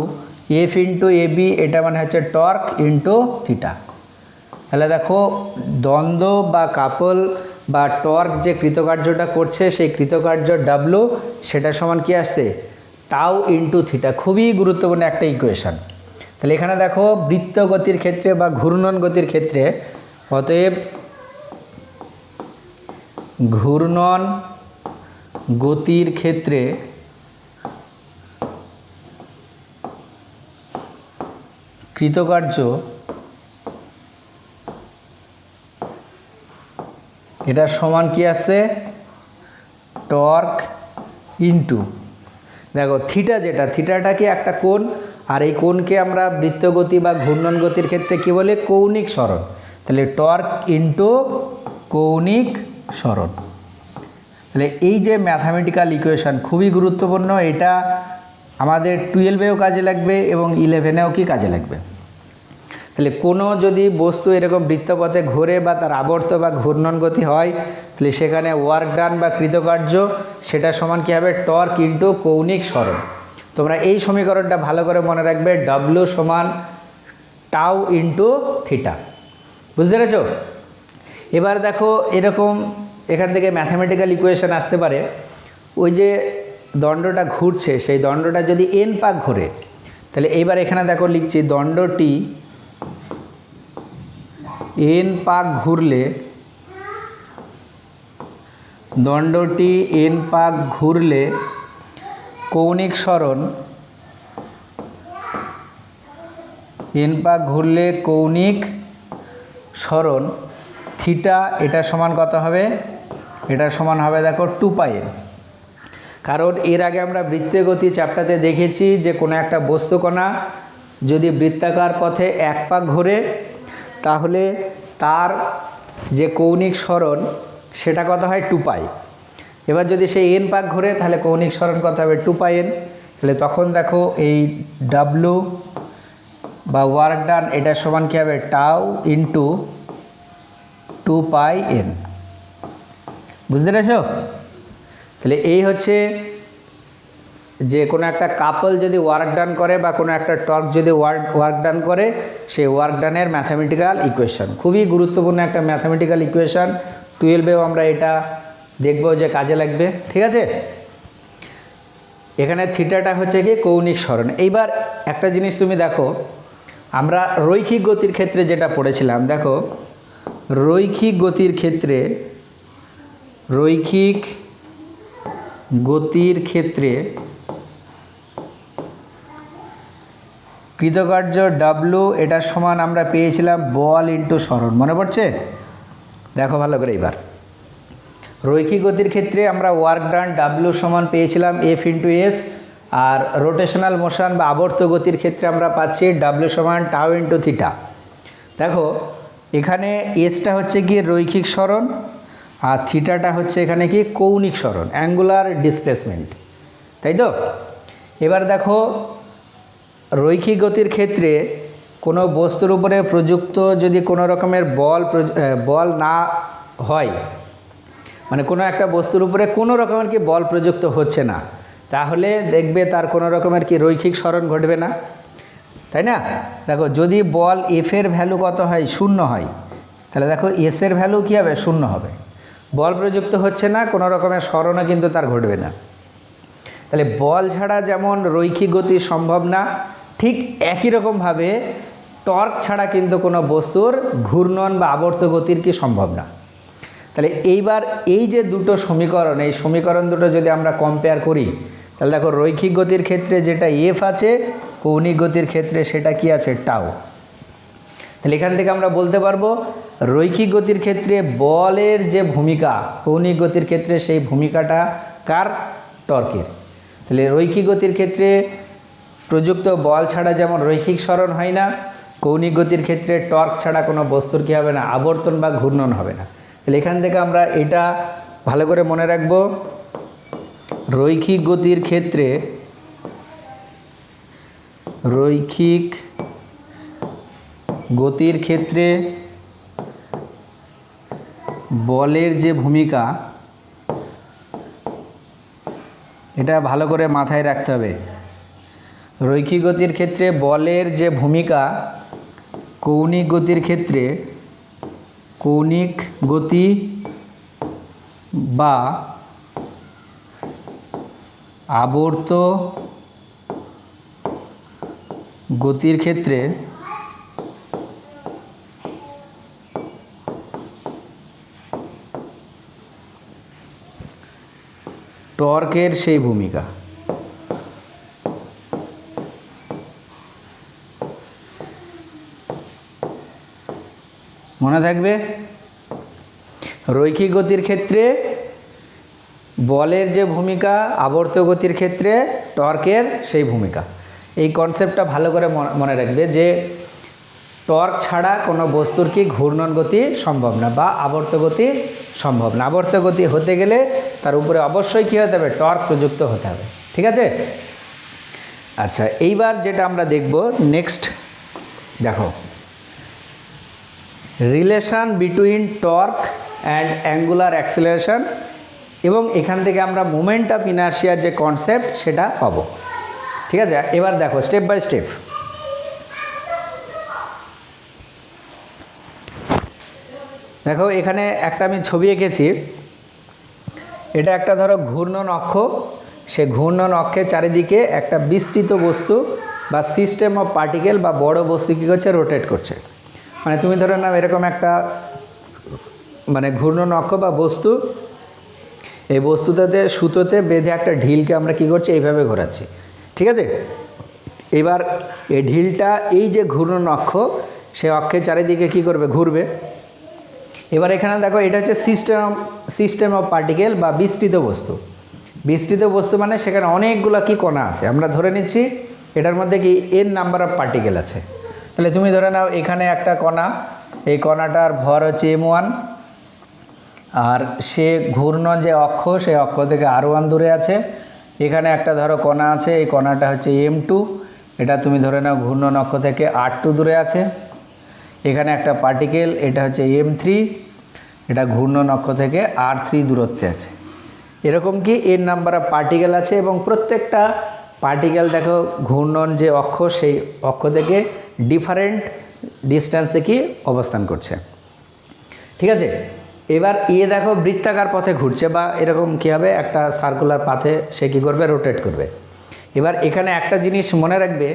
Speaker 1: F into AB এটা মানে হচ্ছে টর্ক ইন্টু থিটা। তাহলে দেখো দ্বন্দ্ব বা কাপল বা টর্ক যে কৃতকার্যটা করছে সেই কৃতকার্য ডাব্লু সেটা সমান কি আসছে, টাউ ইন্টু থিটা। খুবই গুরুত্বপূর্ণ একটা ইকুয়েশন। তাহলে এখানে দেখো বৃত্ত গতির ক্ষেত্রে বা ঘূর্ণন গতির ক্ষেত্রে, অতএব ঘূর্ণন গতির ক্ষেত্রে কৃতকার্য এটার সমান কি আছে, টর্ক ইন্টু দেখো থিটা, যেটা থিটাটা কি একটা কোণ, আর এই কোণকে আমরা বৃত্তগতি বা ঘূর্ণন গতির ক্ষেত্রে কি বলে, কৌণিক সরণ। তাহলে টর্ক ইন্টু কৌণিক সরণ। তাহলে এই যে ম্যাথামেটিক্যাল ইকুয়েশন খুবই গুরুত্বপূর্ণ, এটা আমাদের 12-এও কাজে লাগবে এবং 11-এও কি কাজে লাগবে। তাহলে কোনো যদি বস্তু এরকম বৃত্তপথে ঘোরে বা তার আবর্ত বা ঘূর্ণন গতি হয়, তাহলে সেখানে ওয়ার্ক ডান বা কৃতকার্য সেটা সমান কী হবে, টর্ক ইন্টু কৌণিক সরণ। তোমরা এই সমীকরণটা ভালো করে মনে রাখবে, ডাব্লু সমান টাউ ইন্টু থিটা। বুঝতে পেরেছ? এবার দেখো এরকম এখান থেকে ম্যাথামেটিক্যাল ইকুয়েশন আসতে পারে, ওই যে দণ্ডটা ঘুরছে সেই দণ্ডটা যদি এন পাক ঘোরে, তাহলে এইবার এখানে দেখো লিখছি দণ্ডটি এন পাক ঘুরলে, দণ্ডটি এন পাক ঘুরলে কৌণিক সরণ, এন পাক ঘুরলে কৌণিক সরণ থিটা এটার সমান কত হবে, এটার সমান হবে দেখো 2πn। কারণ এর আগে আমরা বৃত্তীয় গতি চ্যাপ্টারে দেখেছি যে কোনো একটা বস্তুকণা যদি বৃত্তাকার পথে এক পাক ঘোরে তাহলে তার যে কৌণিক সরণ সেটা কত হয়, 2π। এবার যদি সেই এন পাক ঘোরে তাহলে কৌণিক সরণ কত হবে, 2πn। তাহলে তখন দেখো এই ডাব্লু বা ওয়ার্ক ডান এটার সমান কী হবে, টাউ ইন্টু 2πn। বুঝতে পেরেছ? তাহলে এই হচ্ছে যে কোনো একটা কাপল যদি ওয়ার্ক ডান করে বা কোনো একটা টর্ক যদি ওয়ার্ক ডান করে, সেই ওয়ার্ক ডানের ম্যাথামেটিক্যাল ইকুয়েশন, খুবই গুরুত্বপূর্ণ একটা ম্যাথামেটিক্যাল ইকুয়েশন। 12এও আমরা এটা দেখব যে কাজে লাগবে। ঠিক আছে, এখানে থিটাটা হচ্ছে কি কৌণিক সরণ। এইবার একটা জিনিস তুমি দেখো, আমরা রৈখিক গতির ক্ষেত্রে যেটা পড়েছিলাম, দেখো রৈখিক গতির ক্ষেত্রে কৃতকার্য ডাব্লু এটার সমান আমরা পেয়েছিলাম বল ইন্টু সরণ, মনে পড়ছে? দেখো ভালো করে, এইবার রৈখিক গতির ক্ষেত্রে আমরা ওয়ার্ক ডান ডাব্লু সমান পেয়েছিলাম এফ ইন্টু এস, আর রোটেশনাল মোশন বা আবর্ত গতির ক্ষেত্রে আমরা পাচ্ছি ডাব্লু সমান টাউ ইন্টু থিটা। দেখো এখানে এসটা হচ্ছে কি রৈখিক সরণ, আর থিটাটা হচ্ছে এখানে কি কৌণিক সরণ, অ্যাঙ্গুলার ডিসপ্লেসমেন্ট, তাই তো? এবার দেখো রৈখিক গতির ক্ষেত্রে কোনো বস্তুর উপরে প্রযুক্ত যদি কোনো রকমের বল না হয়, মানে কোনো একটা বস্তুর উপরে কোনো রকমের কি বল প্রযুক্ত হচ্ছে না, তাহলে দেখবে তার কোনো রকমের কি রৈখিক সরণ ঘটবে না, তাই না? দেখো যদি বল এফের ভ্যালু কত হয়, 0 হয়, তাহলে দেখো এসের ভ্যালু কী হবে, 0 হবে। বল প্রযুক্ত হচ্ছে না, কোনো রকমের সরণও কিন্তু তার ঘটবে না। তাহলে বল ছাড়া যেমন রৈখিক গতি সম্ভব না, ঠিক একই রকমভাবে টর্ক ছাড়া কিন্তু কোনো বস্তুর ঘূর্ণন বা আবর্ত গতির কি সম্ভব না। তাহলে এইবার এই যে দুটো সমীকরণ, এই সমীকরণ দুটো যদি আমরা কম্পেয়ার করি, তাহলে দেখো রৈখিক গতির ক্ষেত্রে যেটা এফ আছে, কৌণিক গতির ক্ষেত্রে সেটা কি আছে, টাউ। তাহলে এখান থেকে আমরা বলতে পারবো রৈখিক গতির ক্ষেত্রে বলের যে ভূমিকা, কৌণিক গতির ক্ষেত্রে সেই ভূমিকাটা কার, টর্কের। তাহলে রৈখিক গতির ক্ষেত্রে প্রযুক্ত বল ছাড়া যেমন রৈখিক সরণ হয় না, কৌণিক গতির ক্ষেত্রে টর্ক ছাড়া কোনো বস্তুর কী হবে না, আবর্তন বা ঘূর্ণন হবে না। তাহলে এখান থেকে আমরা এটা ভালো করে মনে রাখব, রৈখিক গতির ক্ষেত্রে বলের যে ভূমিকা, এটা ভালো করে মাথায় রাখতে হবে। রৈখিক গতির ক্ষেত্রে বলের যে ভূমিকা, কৌণিক গতির ক্ষেত্রে কৌণিক গতি বা আবর্ত গতির ক্ষেত্রে টর্কের সেই ভূমিকা। মনে থাকবে, রৈখিক গতির ক্ষেত্রে বলের যে ভূমিকা, আবর্ত গতির ক্ষেত্রে টর্কের সেই ভূমিকা। এই কনসেপ্টটা ভালো করে মনে রাখবে যে টর্ক ছাড়া কোনো বস্তুর কি ঘূর্ণন গতি সম্ভব না বা আবর্ত গতি সম্ভব না। আবর্ত গতি হতে গেলে তার উপরে অবশ্যই কী হতে হবে, টর্ক প্রযুক্ত হতে হবে। ঠিক আছে, আচ্ছা এইবার যেটা আমরা দেখব নেক্সট, দেখো relation between torque and angular acceleration, এবং এখান থেকে আমরা মোমেন্ট অফ ইনার্শিয়ার যে কনসেপ্ট সেটা পাবো। ঠিক আছে, এবার দেখো স্টেপ বাই স্টেপ। দেখো এখানে একটা আমি ছবি এঁকেছি, এটা একটা ধরো ঘূর্ণন অক্ষ, সে ঘূর্ণন অক্ষের চারিদিকে একটা বিস্তৃত বস্তু বা সিস্টেম অফ পার্টিকেল বা বড় বস্তু কী করছে, রোটেট করছে। মানে তুমি ধরে নাও এরকম একটা মানে ঘূর্ণন অক্ষ বা বস্তু, এই বস্তুটাতে সুতোতে বেঁধে একটা ঢিলকে আমরা কী করছি, এইভাবে ঘোরাচ্ছি। ঠিক আছে, এবার এই ঢিলটা এই যে ঘূর্ণন অক্ষ, সে অক্ষের চারিদিকে কী করবে, ঘুরবে। এবার এখানে দেখো এটা হচ্ছে সিস্টেম অফ পার্টিকেল বা বিস্তৃত বস্তু। বিস্তৃত বস্তু মানে সেখানে অনেকগুলো কি কণা আছে, আমরা ধরে নিচ্ছি এটার মধ্যে কি n নাম্বার অফ পার্টিকেল আছে। তাহলে তুমি ধরে নাও এখানে একটা কণা, এই কণাটার ভর হচ্ছে m1, আর সে ঘূর্ণন যে অক্ষ, সেই অক্ষ থেকে r1 দূরে আছে। এখানে একটা ধরো কণা আছে, এই কণাটা হচ্ছে m2, এটা তুমি ধরে নাও ঘূর্ণন অক্ষ থেকে r2 দূরে আছে। এখানে একটা পার্টিকেল, এটা হচ্ছে m3, এটা ঘূর্ণন অক্ষ থেকে r3 দূরত্বে আছে। এরকম কি n নাম্বার অফ পার্টিকেল আছে, এবং প্রত্যেকটা পার্টিকেল দেখো ঘূর্ণন যে অক্ষ সেই অক্ষ থেকে ডিফারেন্ট ডিস্টেন্সে কি অবস্থান করছে। ঠিক আছে, এবার দেখো বৃত্তাকার পথে ঘুরছে বা এরকম কী হবে একটা সার্কুলার পাথে সে কী করবে, রোটেট করবে। এবার এখানে একটা জিনিস মনে রাখবে,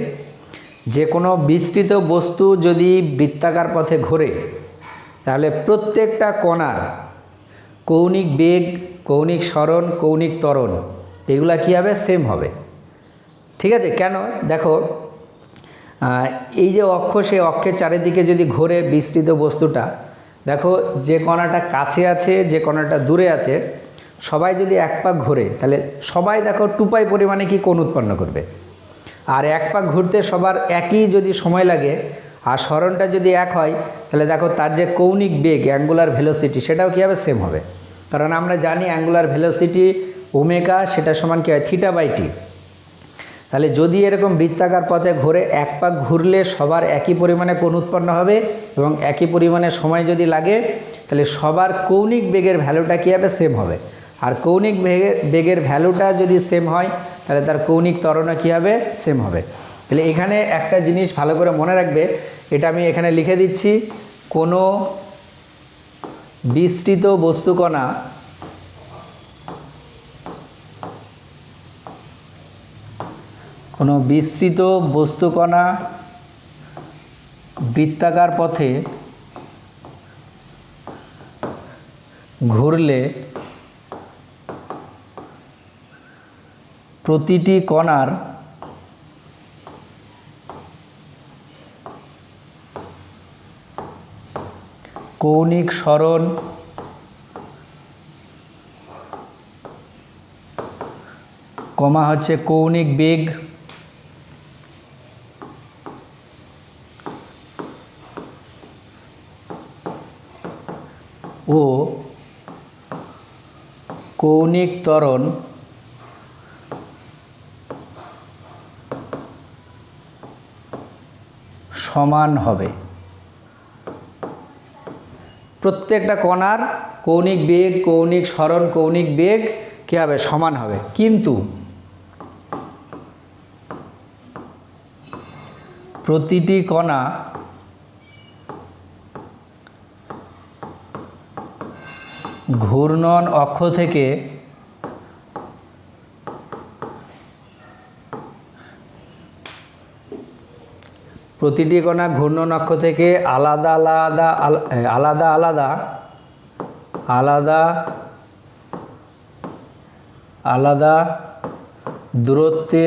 Speaker 1: যে কোনো বিস্তৃত বস্তু যদি বৃত্তাকার পথে ঘোরে তাহলে প্রত্যেকটা কণার কৌণিক বেগ, কৌণিক সরণ, কৌণিক ত্বরণ এগুলা কী হবে, সেম হবে। ঠিক আছে, কেন দেখো এই যে অক্ষ, সেই অক্ষের চারিদিকে যদি ঘোরে বিস্তৃত বস্তুটা, দেখো যে কণাটা কাছে আছে যে কণাটা দূরে আছে সবাই যদি এক পাক ঘোরে তাহলে সবাই দেখো 2π পরিমাণে কি কোণ উৎপন্ন করবে। আর এক পাক ঘুরতে সবার একই যদি সময় লাগে আর সরণটা যদি এক হয় তাহলে দেখো তার যে কৌণিক বেগ, অ্যাঙ্গুলার ভেলোসিটি, সেটাও কী হবে, সেম হবে। কারণ আমরা জানি অ্যাঙ্গুলার ভেলোসিটি ওমেগা সেটা সমান কী হয়, θ/t। তাহলে যদি এরকম বৃত্তাকার পথে ঘুরে এক পাক ঘুরলে সবার একই পরিমাণে কোণ উৎপন্ন হবে এবং একই পরিমাণে সময় যদি লাগে তাহলে সবার কৌণিক বেগের ভ্যালুটা কী হবে, সেম হবে। আর কৌণিক বেগের ভ্যালুটা যদি সেম হয় তাহলে তার কৌণিক ত্বরণও কী হবে, সেম হবে। তাহলে এখানে একটা জিনিস ভালো করে মনে রাখবে, এটা আমি এখানে লিখে দিচ্ছি, কোনো বিস্তৃত বস্তুকণা বৃত্তাকার পথে ঘুরলে প্রতিটি কণার কৌণিক সরণ হচ্ছে কৌণিক বেগ ও কৌণিক ত্বরণ সমান হবে। প্রত্যেকটা কণার কৌণিক বেগ, কৌণিক সরণ, কৌণিক বেগ কী হবে, সমান হবে। কিন্তু প্রতিটি কণা ঘূর্ণন অক্ষ থেকে আলাদা আলাদা দূরত্বে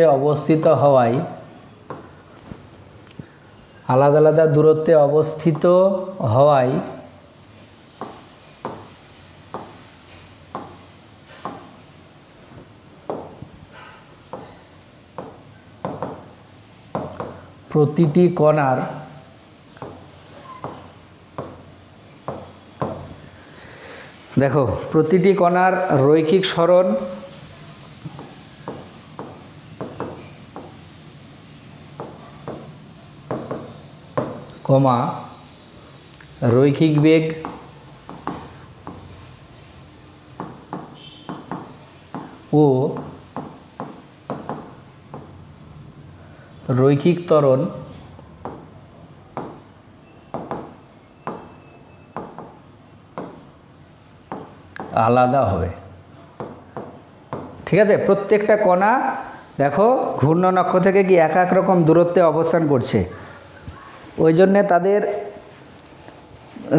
Speaker 1: অবস্থিত হওয়ায় প্রতিটি কণার দেখো প্রতিটি কণার রৈখিক সরণ রৈখিক বেগ ও রৈখিক ত্বরণ আলাদা হবে। ঠিক আছে, প্রত্যেকটা কণা দেখো ঘূর্ণন অক্ষ থেকে কি এক এক রকম দূরত্বে অবস্থান করছে, ওই জন্যে তাদের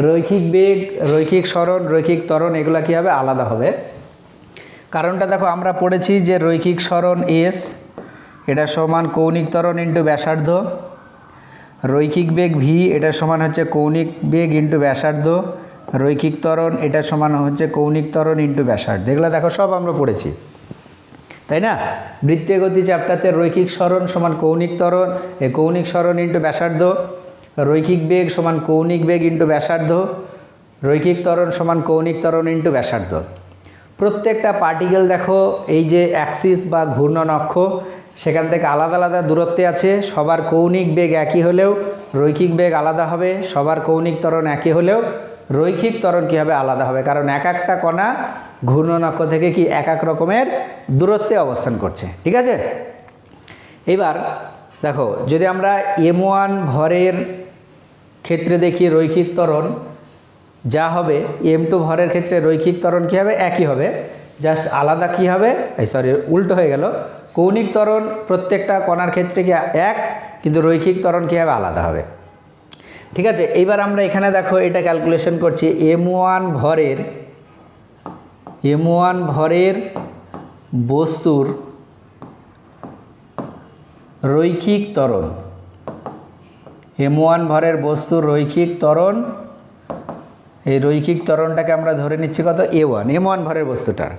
Speaker 1: রৈখিক বেগ, রৈখিক সরণ, রৈখিক ত্বরণ এগুলো কী হবে, আলাদা হবে। কারণটা দেখো আমরা পড়েছি যে রৈখিক সরণ এস, এটা সমান কৌণিক ত্বরণ ইন্টু ব্যাসার্ধ, রৈখিক বেগ ভি এটা সমান হচ্ছে কৌণিক বেগ ইন্টু ব্যাসার্ধ, রৈখিক ত্বরণ এটা সমান হচ্ছে কৌণিক ত্বরণ ইন্টু ব্যাসার্ধ। এগুলো দেখো সব আমরা পড়েছি, তাই না? বৃত্তীয় গতি চ্যাপ্টারতে রৈখিক সরণ সমান কৌণিক ত্বরণ, কৌণিক সরণ ইন্টু ব্যাসার্ধ, রৈখিক বেগ সমান কৌণিক বেগ ইন্টু ব্যাসার্ধ, রৈখিক ত্বরণ সমান কৌণিক ত্বরণ ইন্টু ব্যাসার্ধ। প্রত্যেকটা পার্টিকেল দেখো এই যে অ্যাক্সিস বা ঘূর্ণন অক্ষ সেখান থেকে আলাদা আলাদা দূরত্বে আছে, সবার কৌণিক বেগ একই হলেও রৈখিক বেগ আলাদা হবে, সবার কৌণিক ত্বরণ একই হলেও রৈখিক ত্বরণ কী হবে, আলাদা হবে। কারণ এক একটা কণা ঘূর্ণন অক্ষ থেকে কি এক এক রকমের দূরত্বে অবস্থান করছে। ঠিক আছে, এবার দেখো যদি আমরা m1 ভরের ক্ষেত্রে দেখি রৈখিক ত্বরণ যা হবে m2 ভরের ক্ষেত্রে রৈখিক ত্বরণ কী হবে, একই হবে, জাস্ট আলাদা কি হবে, উল্টো হয়ে গেল, কৌণিক ত্বরণ প্রত্যেকটা কণার ক্ষেত্রে কি এক, কিন্তু রৈখিক ত্বরণ কী হবে, আলাদা হবে। ঠিক আছে, এইবার আমরা এখানে দেখো এটা ক্যালকুলেশন করছি m1 ভরের বস্তুর রৈখিক ত্বরণ, m1 ভরের বস্তুর রৈখিক ত্বরণ, এই রৈখিক ত্বরণটাকে আমরা ধরে নিচ্ছি কত, m1 ভরের বস্তুটার,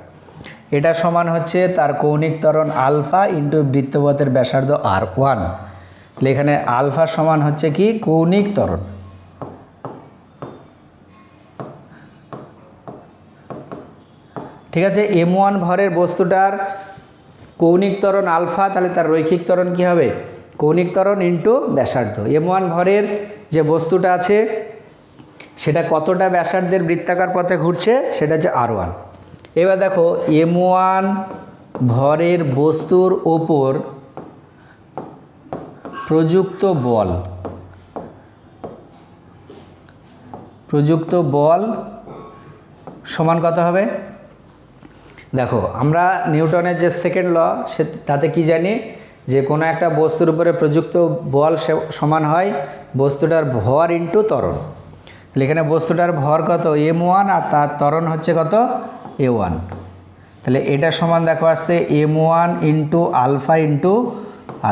Speaker 1: এটা সমান হচ্ছে তার কৌণিক ত্বরণ আলফা ইন্টু বৃত্তপথের ব্যাসার্ধ r1। তাহলে এখানে আলফা সমান হচ্ছে কি কৌণিক ত্বরণ, ঠিক আছে। m1 ভরের বস্তুটার কৌণিক ত্বরণ আলফা, তাহলে তার রৈখিক ত্বরণ কি হবে, কৌণিক ত্বরণ ইন্টু ব্যাসার্ধ। m1 ভরের যে বস্তুটা আছে সেটা কতটা ব্যাসার্ধের বৃত্তাকার পথে ঘুরছে, সেটা হচ্ছে r1। এবার দেখো m1 ভরের বস্তুর ওপর প্রযুক্ত বল সমান কত হবে, দেখো আমরা নিউটনের যে সেকেন্ড ল তাতে কি জানি যে কোনো একটা বস্তুর উপরে প্রযুক্ত বল সমান হয় বস্তুটার ভর ইন্টু ত্বরণ। তাহলে এখানে বস্তুটার ভর কত m1 আর তার ত্বরণ হচ্ছে কত a1। তাহলে এটা সমান দেখো আসছে m1 into alpha into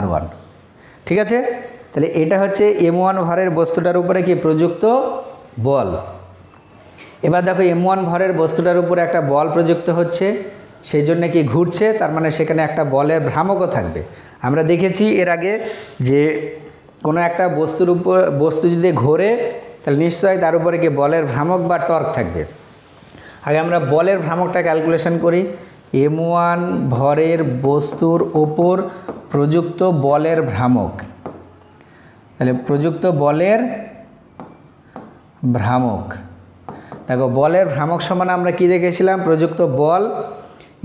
Speaker 1: r1। ঠিক আছে, তাহলে এটা হচ্ছে m1 ভরের বস্তুটার উপরে কি প্রযুক্ত বল। এবার দেখো m1 ভরের বস্তুটার উপরে একটা বল প্রযুক্ত হচ্ছে, সেই জন্য কি ঘুরছে, তার মানে সেখানে একটা বলের ভ্রামকও থাকবে। আমরা দেখেছি এর আগে যে কোনো একটা বস্তু যদি ঘোরে তাহলে নিশ্চয়ই তার উপরে কি বলের ভ্রামক বা টর্ক থাকবে। আগে আমরা বলের ভ্রামকটা ক্যালকুলেশন করি, m1 ভরের বস্তুর ওপর প্রযুক্ত বলের ভ্রামক, তাহলে প্রযুক্ত বলের ভ্রামক, দেখো বলের ভ্রামক সমান আমরা কি দেখেছিলাম, প্রযুক্ত বল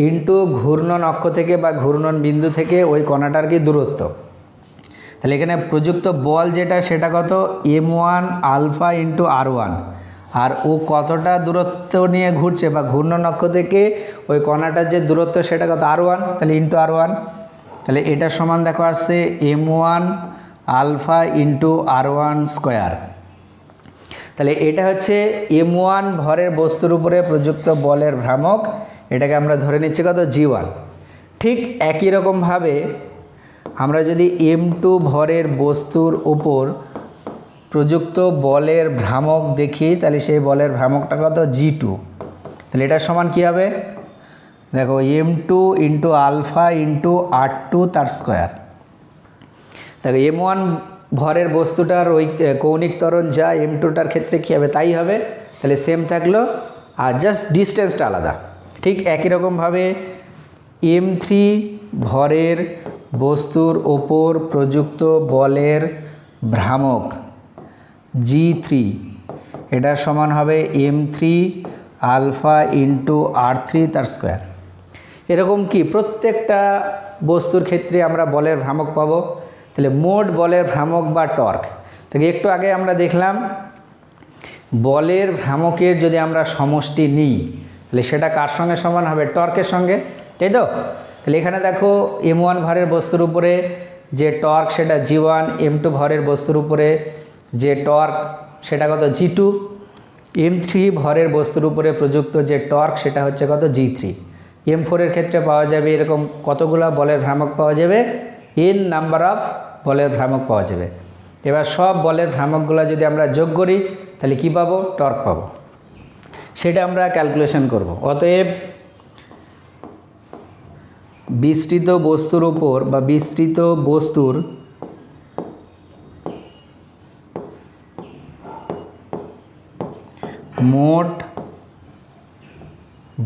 Speaker 1: ইন্টু ঘূর্ণন অক্ষ থেকে বা ঘূর্ণন বিন্দু থেকে ওই কণাটার কি দূরত্ব। তাহলে এখানে প্রযুক্ত বল যেটা সেটা কত m1 আলফা ইন্টু r1, আর ও কতটা দূরত্ব নিয়ে ঘুরছে বা ঘূর্ণন অক্ষ থেকে ওই কণাটার যে দূরত্ব সেটা কত r1, তাহলে ইন্টু r1। তাহলে এটা সমান দেখো আসছে m1 alpha into r1 square. তাহলে এটা হচ্ছে m1 ভরের বস্তুর উপরে প্রযুক্ত বলের ভ্রামক, এটাকে আমরা ধরে নিচ্ছি কত g1। ঠিক একই রকমভাবে আমরা যদি m2 ভরের বস্তুর উপর প্রযুক্ত বলের ভ্রামক দেখি, তাহলে সেই বলের ভ্রামকটা কত g2। তাহলে এটা সমান কি হবে, দেখো m2 into alpha into r2 তার স্কোয়ার। দেখো m1 ভরের বস্তুটার ওই কৌণিক ত্বরণ যা m2টার ক্ষেত্রে কী হবে তাই হবে, তাহলে সেম থাকলো, আর জাস্ট ডিস্টেন্সটা আলাদা। ঠিক একই রকমভাবে m3 ভরের বস্তুর ওপর প্রযুক্ত বলের ভ্রামক g3, এটা সমান হবে m3 আলফা ইন্টু r3 তার স্কোয়ার। এরকম কি প্রত্যেকটা বস্তুর ক্ষেত্রে আমরা বলের ভ্রামক পাবো। তাহলে মোট বলের ভ্রামক বা টর্ক, তাহলে একটু আগে আমরা দেখলাম বলের ভ্রামকের যদি আমরা সমষ্টি নিই তাহলে সেটা কার সঙ্গে সমান হবে, টর্কের সঙ্গে, তাই তো। তাহলে এখানে দেখো m1 ভরের বস্তুর উপরে যে টর্ক সেটা g1, m2 ভরের বস্তুর উপরে যে টর্ক সেটা কত g2, m3 ভরের বস্তুর উপরে প্রযুক্ত যে টর্ক সেটা হচ্ছে কত g3। m4 এর ক্ষেত্রে পাওয়া যাবে এরকম কতগুলো বলের ভ্রামক পাওয়া যাবে, n নাম্বার অফ বলের ভ্রামক পাওয়া যাবে। এবার সব বলের ভ্রামকগুলো যদি আমরা যোগ করি তাহলে কি পাবো, টর্ক পাবো, সেটা আমরা ক্যালকুলেশন করব। অতএব বিস্তৃত বস্তুর উপর বা বিস্তৃত বস্তুর মোট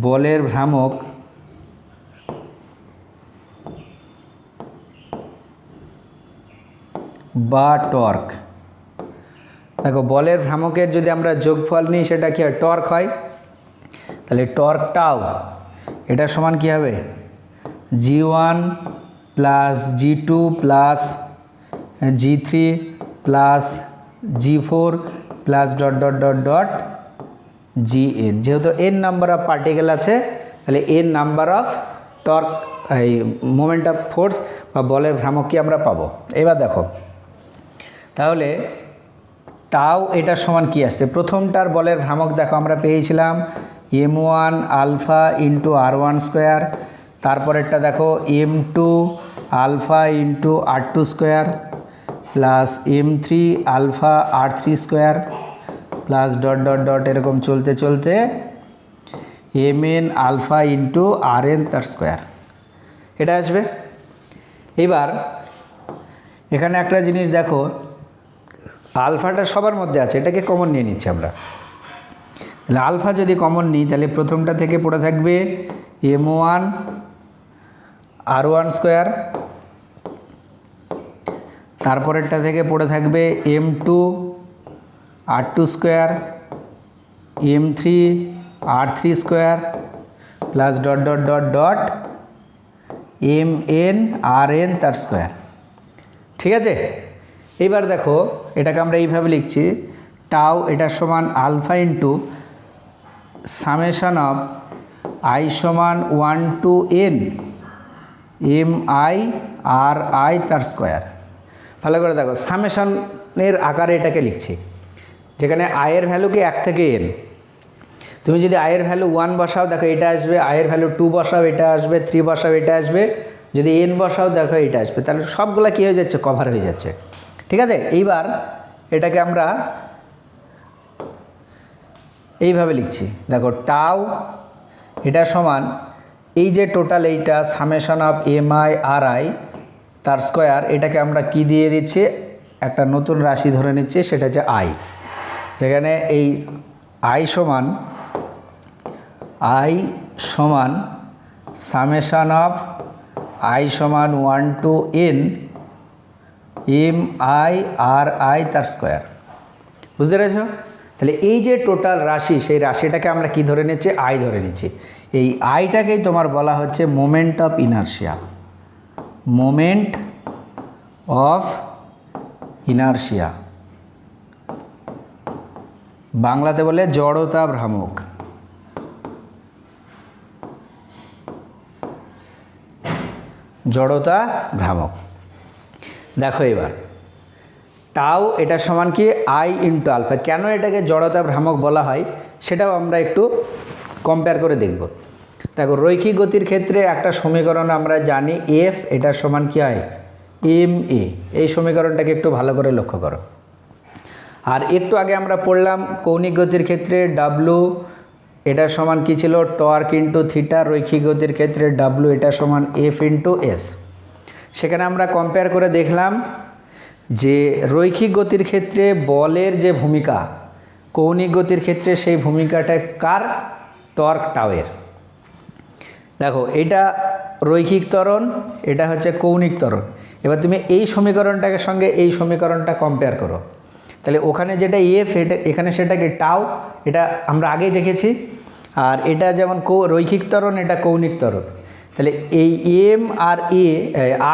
Speaker 1: বলের ভ্রামক বা টর্ক, দেখো বলের ভ্রামকের যদি আমরা যোগফল নিই সেটা কি হয়, টর্ক হয়। তাহলে টর্ক টাও এটা সমান কি হবে g1 plus G2 plus G3 plus G4 plus dot dot dot dot Gn। যেহেতু n নাম্বার অফ পার্টিকেল আছে তাহলে n নাম্বার অফ টর্ক এই মোমেন্ট অফ ফোর্স বা বলের ভ্রামক কি আমরা পাবো। এবার দেখো তাহলে টাউ এটার সমান কি আসছে, প্রথমটার বলের ভ্রামক দেখো আমরা পেয়েছিলাম m1 alpha into r1 square, তারপরেরটা দেখো m2 alpha into r2 square plus m3 alpha r3 square plus dot dot dot এরকম চলতে চলতে mn আলফা ইন্টু rn তার স্কোয়ার, এটা আসবে। এবার এখানে একটা জিনিস দেখো, আলফাটা সবার মধ্যে আছে, এটাকে কমন নিয়ে নিচ্ছি আমরা। তাহলে আলফা যদি কমন নিই তাহলে প্রথমটা থেকে পড়ে থাকবে m1 r1 স্কোয়ার, তারপরেরটা থেকে পড়ে থাকবে m2 r2 square, m3 r3 square plus dot dot dot dot mn rn তার স্কোয়ার, ঠিক আছে। এইবার দেখো এটাকে আমরা এইভাবে লিখছি, টাউ এটার সমান alpha into summation of i সমান 1 to n mi r i তার স্কোয়ার। ভালো করে দেখো সামেশনের আকারে এটাকে লিখছি, যেখানে আয়ের ভ্যালু কি 1 থেকে n। তুমি যদি আয়ের ভ্যালু 1 বসাও দেখো এটা আসবে, আয়ের ভ্যালু 2 বসাও এটা আসবে, 3 বসাও এটা আসবে, যদি n বসাও দেখো এটা আসবে, তাহলে সবগুলা কী হয়ে যাচ্ছে, কভার হয়ে যাচ্ছে, ঠিক আছে। এইবার এটাকে আমরা এইভাবে লিখছি, দেখো টাউ এটা সমান এই যে টোটাল এইটা summation of mi r i তার স্কোয়ার, এটাকে আমরা কি দিয়ে দিচ্ছি, একটা নতুন রাশি ধরে নিচ্ছি, সেটা হচ্ছে আই, যেখানে এই আই সমান সামেশন অফ i সমান 1 to n mi r i তার স্কোয়ার, বুঝতে পেরেছ। তাহলে এই যে টোটাল রাশি, সেই রাশিটাকে আমরা কি ধরে নিচ্ছি, আই ধরে নিচ্ছি। এই আইটাকেই তোমার বলা হচ্ছে moment of inertia, moment of inertia, বাংলাতে বলে জড়তা ভ্রামক। জড়তা ভ্রামক। দেখো এবার টাউ এটার সমান কি আই ইন্টু আলফা, কেন এটাকে জড়তা ভ্রামক বলা হয় সেটাও আমরা একটু কম্পেয়ার করে দেখব। দেখো রৈখিক গতির ক্ষেত্রে একটা সমীকরণ আমরা জানি, এফ এটার সমান কি হয় এম এ, এই সমীকরণটাকে একটু ভালো করে লক্ষ্য করো। আর একটু আগে আমরা পড়লাম কৌণিক গতির ক্ষেত্রে ডাব্লু এটার সমান কি ছিল, টর্ক ইন্টু থিটা, রৈখিক গতির ক্ষেত্রে ডাব্লু এটার সমান এফ ইন্টু এস। সেখানে আমরা কম্পেয়ার করে দেখলাম যে রৈখিক গতির ক্ষেত্রে বলের যে ভূমিকা, কৌণিক গতির ক্ষেত্রে সেই ভূমিকাটা কার, টর্ক টাওয়ের। দেখো এটা রৈখিক ত্বরণ, এটা হচ্ছে কৌণিক ত্বরণ। এবার তুমি এই সমীকরণটাকে সঙ্গে এই সমীকরণটা কম্পেয়ার করো, তাহলে ওখানে যেটা এফ এটা এখানে সেটাকে টাও, এটা আমরা আগেই দেখেছি। আর এটা যেমন রৈখিক ত্বরণ, এটা কৌণিক ত্বরণ, তাহলে এই এম আর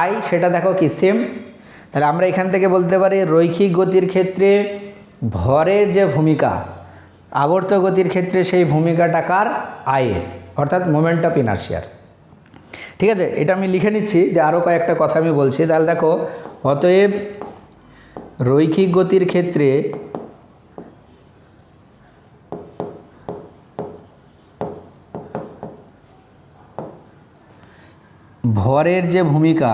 Speaker 1: আই সেটা দেখো কি সেম। তাহলে আমরা এখান থেকে বলতে পারি রৈখিক গতির ক্ষেত্রে ভরের যে ভূমিকা, আবর্ত গতির ক্ষেত্রে সেই ভূমিকাটা কার, আয়ের, অর্থাৎ মোমেন্ট অফ ইনারশিয়ার, ঠিক আছে। এটা আমি লিখে নিচ্ছি, যে আরও কয়েকটা কথা আমি বলছি। তাহলে দেখো অতএব রৈখিক গতির ক্ষেত্রে ভরের যে ভূমিকা,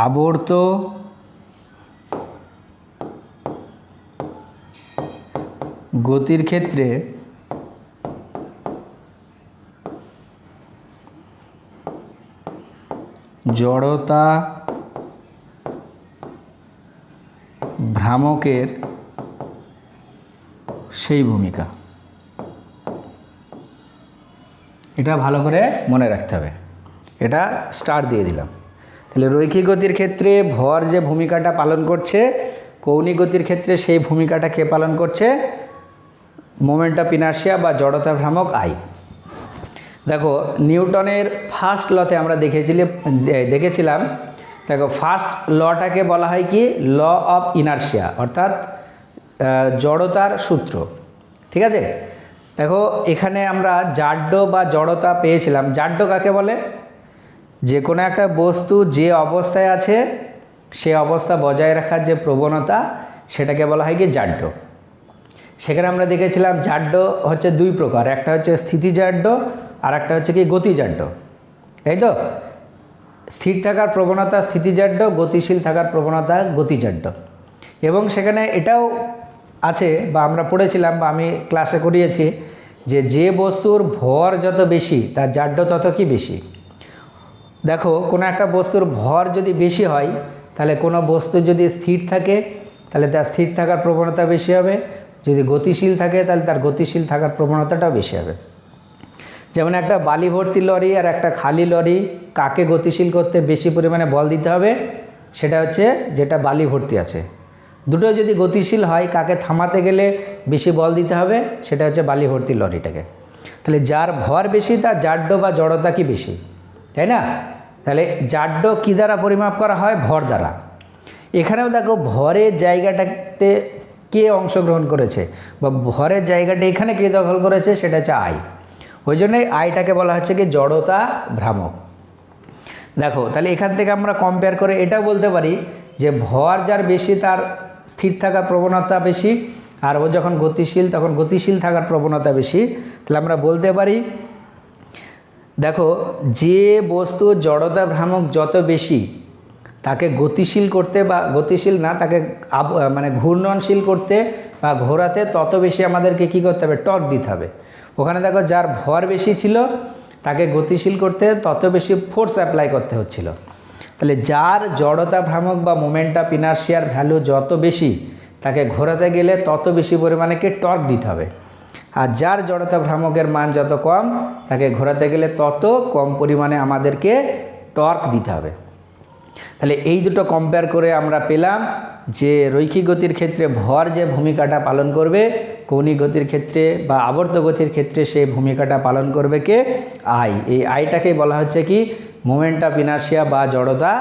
Speaker 1: আবর্ত গতির ক্ষেত্রে জড়তা ভ্রামকের সেই ভূমিকা, এটা ভালো করে মনে রাখতে হবে। এটা স্টার দিয়ে দিলাম। তাহলে রৈখিক গতির ক্ষেত্রে ভর যে ভূমিকাটা পালন করছে কৌণিক গতির ক্ষেত্রে সেই ভূমিকাটা কে পালন করছে? মোমেন্ট অফ ইনার্শিয়া বা জড়তা ভ্রামক আই। দেখো নিউটনের ফার্স্ট লতে আমরা দেখেছিলাম দেখো ফার্স্ট লটাকে বলা হয় কি ল অফ ইনার্শিয়া, অর্থাৎ জড়তার সূত্র। ঠিক আছে, দেখো এখানে আমরা জাড্য বা জড়তা পেয়েছিলাম। জাড্য কাকে বলে? যে কোনো একটা বস্তু যে অবস্থায় আছে সে অবস্থা বজায় রাখার যে প্রবণতা, সেটাকে বলা হয় কি জাড্য। সেখানে আমরা দেখেছিলাম জাড্য হচ্ছে দুই প্রকার, একটা হচ্ছে স্থিতিজাড্য আর একটা হচ্ছে কি গতিজাড্য, তাই তো? স্থির থাকার প্রবণতা স্থিতিজাড্য, গতিশীল থাকার প্রবণতা গতিজাড্য। এবং সেখানে এটাও আছে বা আমরা পড়েছিলাম বা আমি ক্লাসে করিয়েছি যে বস্তুর ভর যত বেশি তার জাড্য তত কি বেশি। দেখো কোনো একটা বস্তুর ভর যদি বেশি হয় তাহলে কোনো বস্তু যদি স্থির থাকে তাহলে তার স্থির থাকার প্রবণতা বেশি হবে, যদি গতিশীল থাকে তাহলে তার গতিশীল থাকার প্রবণতাটাও বেশি হবে। যেমন একটা বালি ভর্তি লরি আর একটা খালি লরি, কাকে গতিশীল করতে বেশি পরিমাণে বল দিতে হবে? সেটা হচ্ছে যেটা বালি ভর্তি আছে। দুটো যদি গতিশীল হয়, কাকে থামাতে গেলে বেশি বল দিতে হবে? সেটা হচ্ছে বালি ভর্তি লরিটাকে। তাহলে যার ভর বেশি তার জাড্য বা জড়তা কি বেশি, তাই না? তাহলে জাড্য কী দ্বারা পরিমাপ করা হয়? ভর দ্বারা। এখানেও দেখো ভরের জায়গাটাতে কে অংশগ্রহণ করেছে বা ভরের জায়গাটা এখানে কে দখল করেছে, সেটা হচ্ছে আই। ওই জন্যই আইটাকে বলা হচ্ছে কি জড়তা ভ্রামক। দেখো তাহলে এখান থেকে আমরা কম্পেয়ার করে এটাও বলতে পারি যে ভর যার বেশি তার স্থির থাকার প্রবণতা বেশি, আর ও যখন গতিশীল তখন গতিশীল থাকার প্রবণতা বেশি। তাহলে আমরা বলতে পারি দেখো যে বস্তু জড়তা ভ্রামক যত বেশি তাকে গতিশীল করতে বা গতিশীল না তাকে মানে ঘূর্ণনশীল করতে বা ঘোরাতে তত বেশি আমাদেরকে কী করতে হবে? টর্ক দিতে হবে। ওখানে দেখো যার ভর বেশি ছিল তাকে গতিশীল করতে তত বেশি ফোর্স অ্যাপ্লাই করতে হচ্ছিল। তাহলে যার জড়তা ভ্রামক বা মোমেন্ট অফ ইনার্শিয়ার ভ্যালু যত বেশি তাকে ঘোরাতে গেলে তত বেশি পরিমাণে কি টর্ক দিতে হবে, আর যার জড়তা ভ্রামকের মান যত কম তাকে ঘোরাতে গেলে তত কম পরিমাণে আমাদেরকে টর্ক দিতে হবে। তাহলে এই দুটো কম্পেয়ার করে আমরা পেলাম যে রৈখিক গতির ক্ষেত্রে ভর যে ভূমিকাটা পালন করবে, কৌণিক গতির ক্ষেত্রে বা আবর্ত গতির ক্ষেত্রে সেই ভূমিকাটা পালন করবে কে? আই। এই আইটাকে বলা হচ্ছে কি মোমেন্ট অফ ইনার্শিয়া বা জড়তা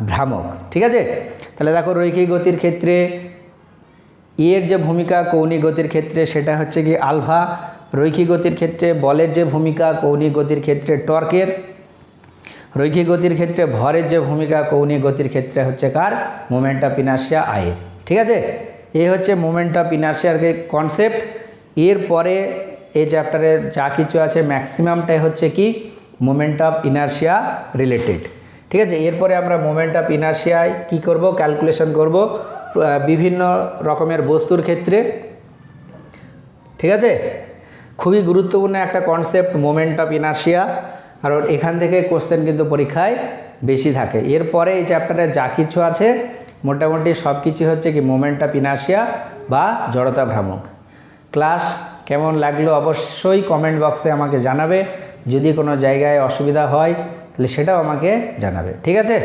Speaker 1: ভ্রামক। ঠিক আছে, তাহলে দেখো রৈখিক গতির ক্ষেত্রে এর যে ভূমিকা কৌণিক গতির ক্ষেত্রে সেটা হচ্ছে কি আলফা। রৈখিক গতির ক্ষেত্রে বলের যে ভূমিকা কৌণিক গতির ক্ষেত্রে টর্কের। রৈখিক গতির ক্ষেত্রে ভরের যে ভূমিকা কৌণিক গতির ক্ষেত্রে হচ্ছে কার? মোমেন্ট অফ ইনার্শিয়া আয়ের। ঠিক আছে, এই হচ্ছে মোমেন্ট অফ ইনার্শিয়ার কনসেপ্ট। এরপরে এই চ্যাপ্টারের যা কিছু আছে ম্যাক্সিমামটাই হচ্ছে কি মোমেন্ট অফ ইনার্শিয়া রিলেটেড। ঠিক আছে, এরপরে আমরা মোমেন্ট অফ ইনার্শিয়ায় কী করব? ক্যালকুলেশন করব বিভিন্ন রকমের বস্তুর ক্ষেত্রে। ঠিক আছে, খুবই গুরুত্বপূর্ণ একটা কনসেপ্ট মোমেন্ট অফ ইনার্শিয়া, কারণ এখান থেকে কোশ্চেন কিন্তু পরীক্ষায় বেশি থাকে। এরপরে এই চ্যাপ্টারে যা কিছু আছে মোটামুটি সব কিছু হচ্ছে কি মোমেন্ট অফ ইনার্শিয়া বা জড়তা ভ্রামক। ক্লাস কেমন লাগলো অবশ্যই কমেন্ট বক্সে আমাকে জানাবে। যদি কোনো জায়গায় অসুবিধা হয় তাহলে সেটাও আমাকে জানাবে। ঠিক আছে।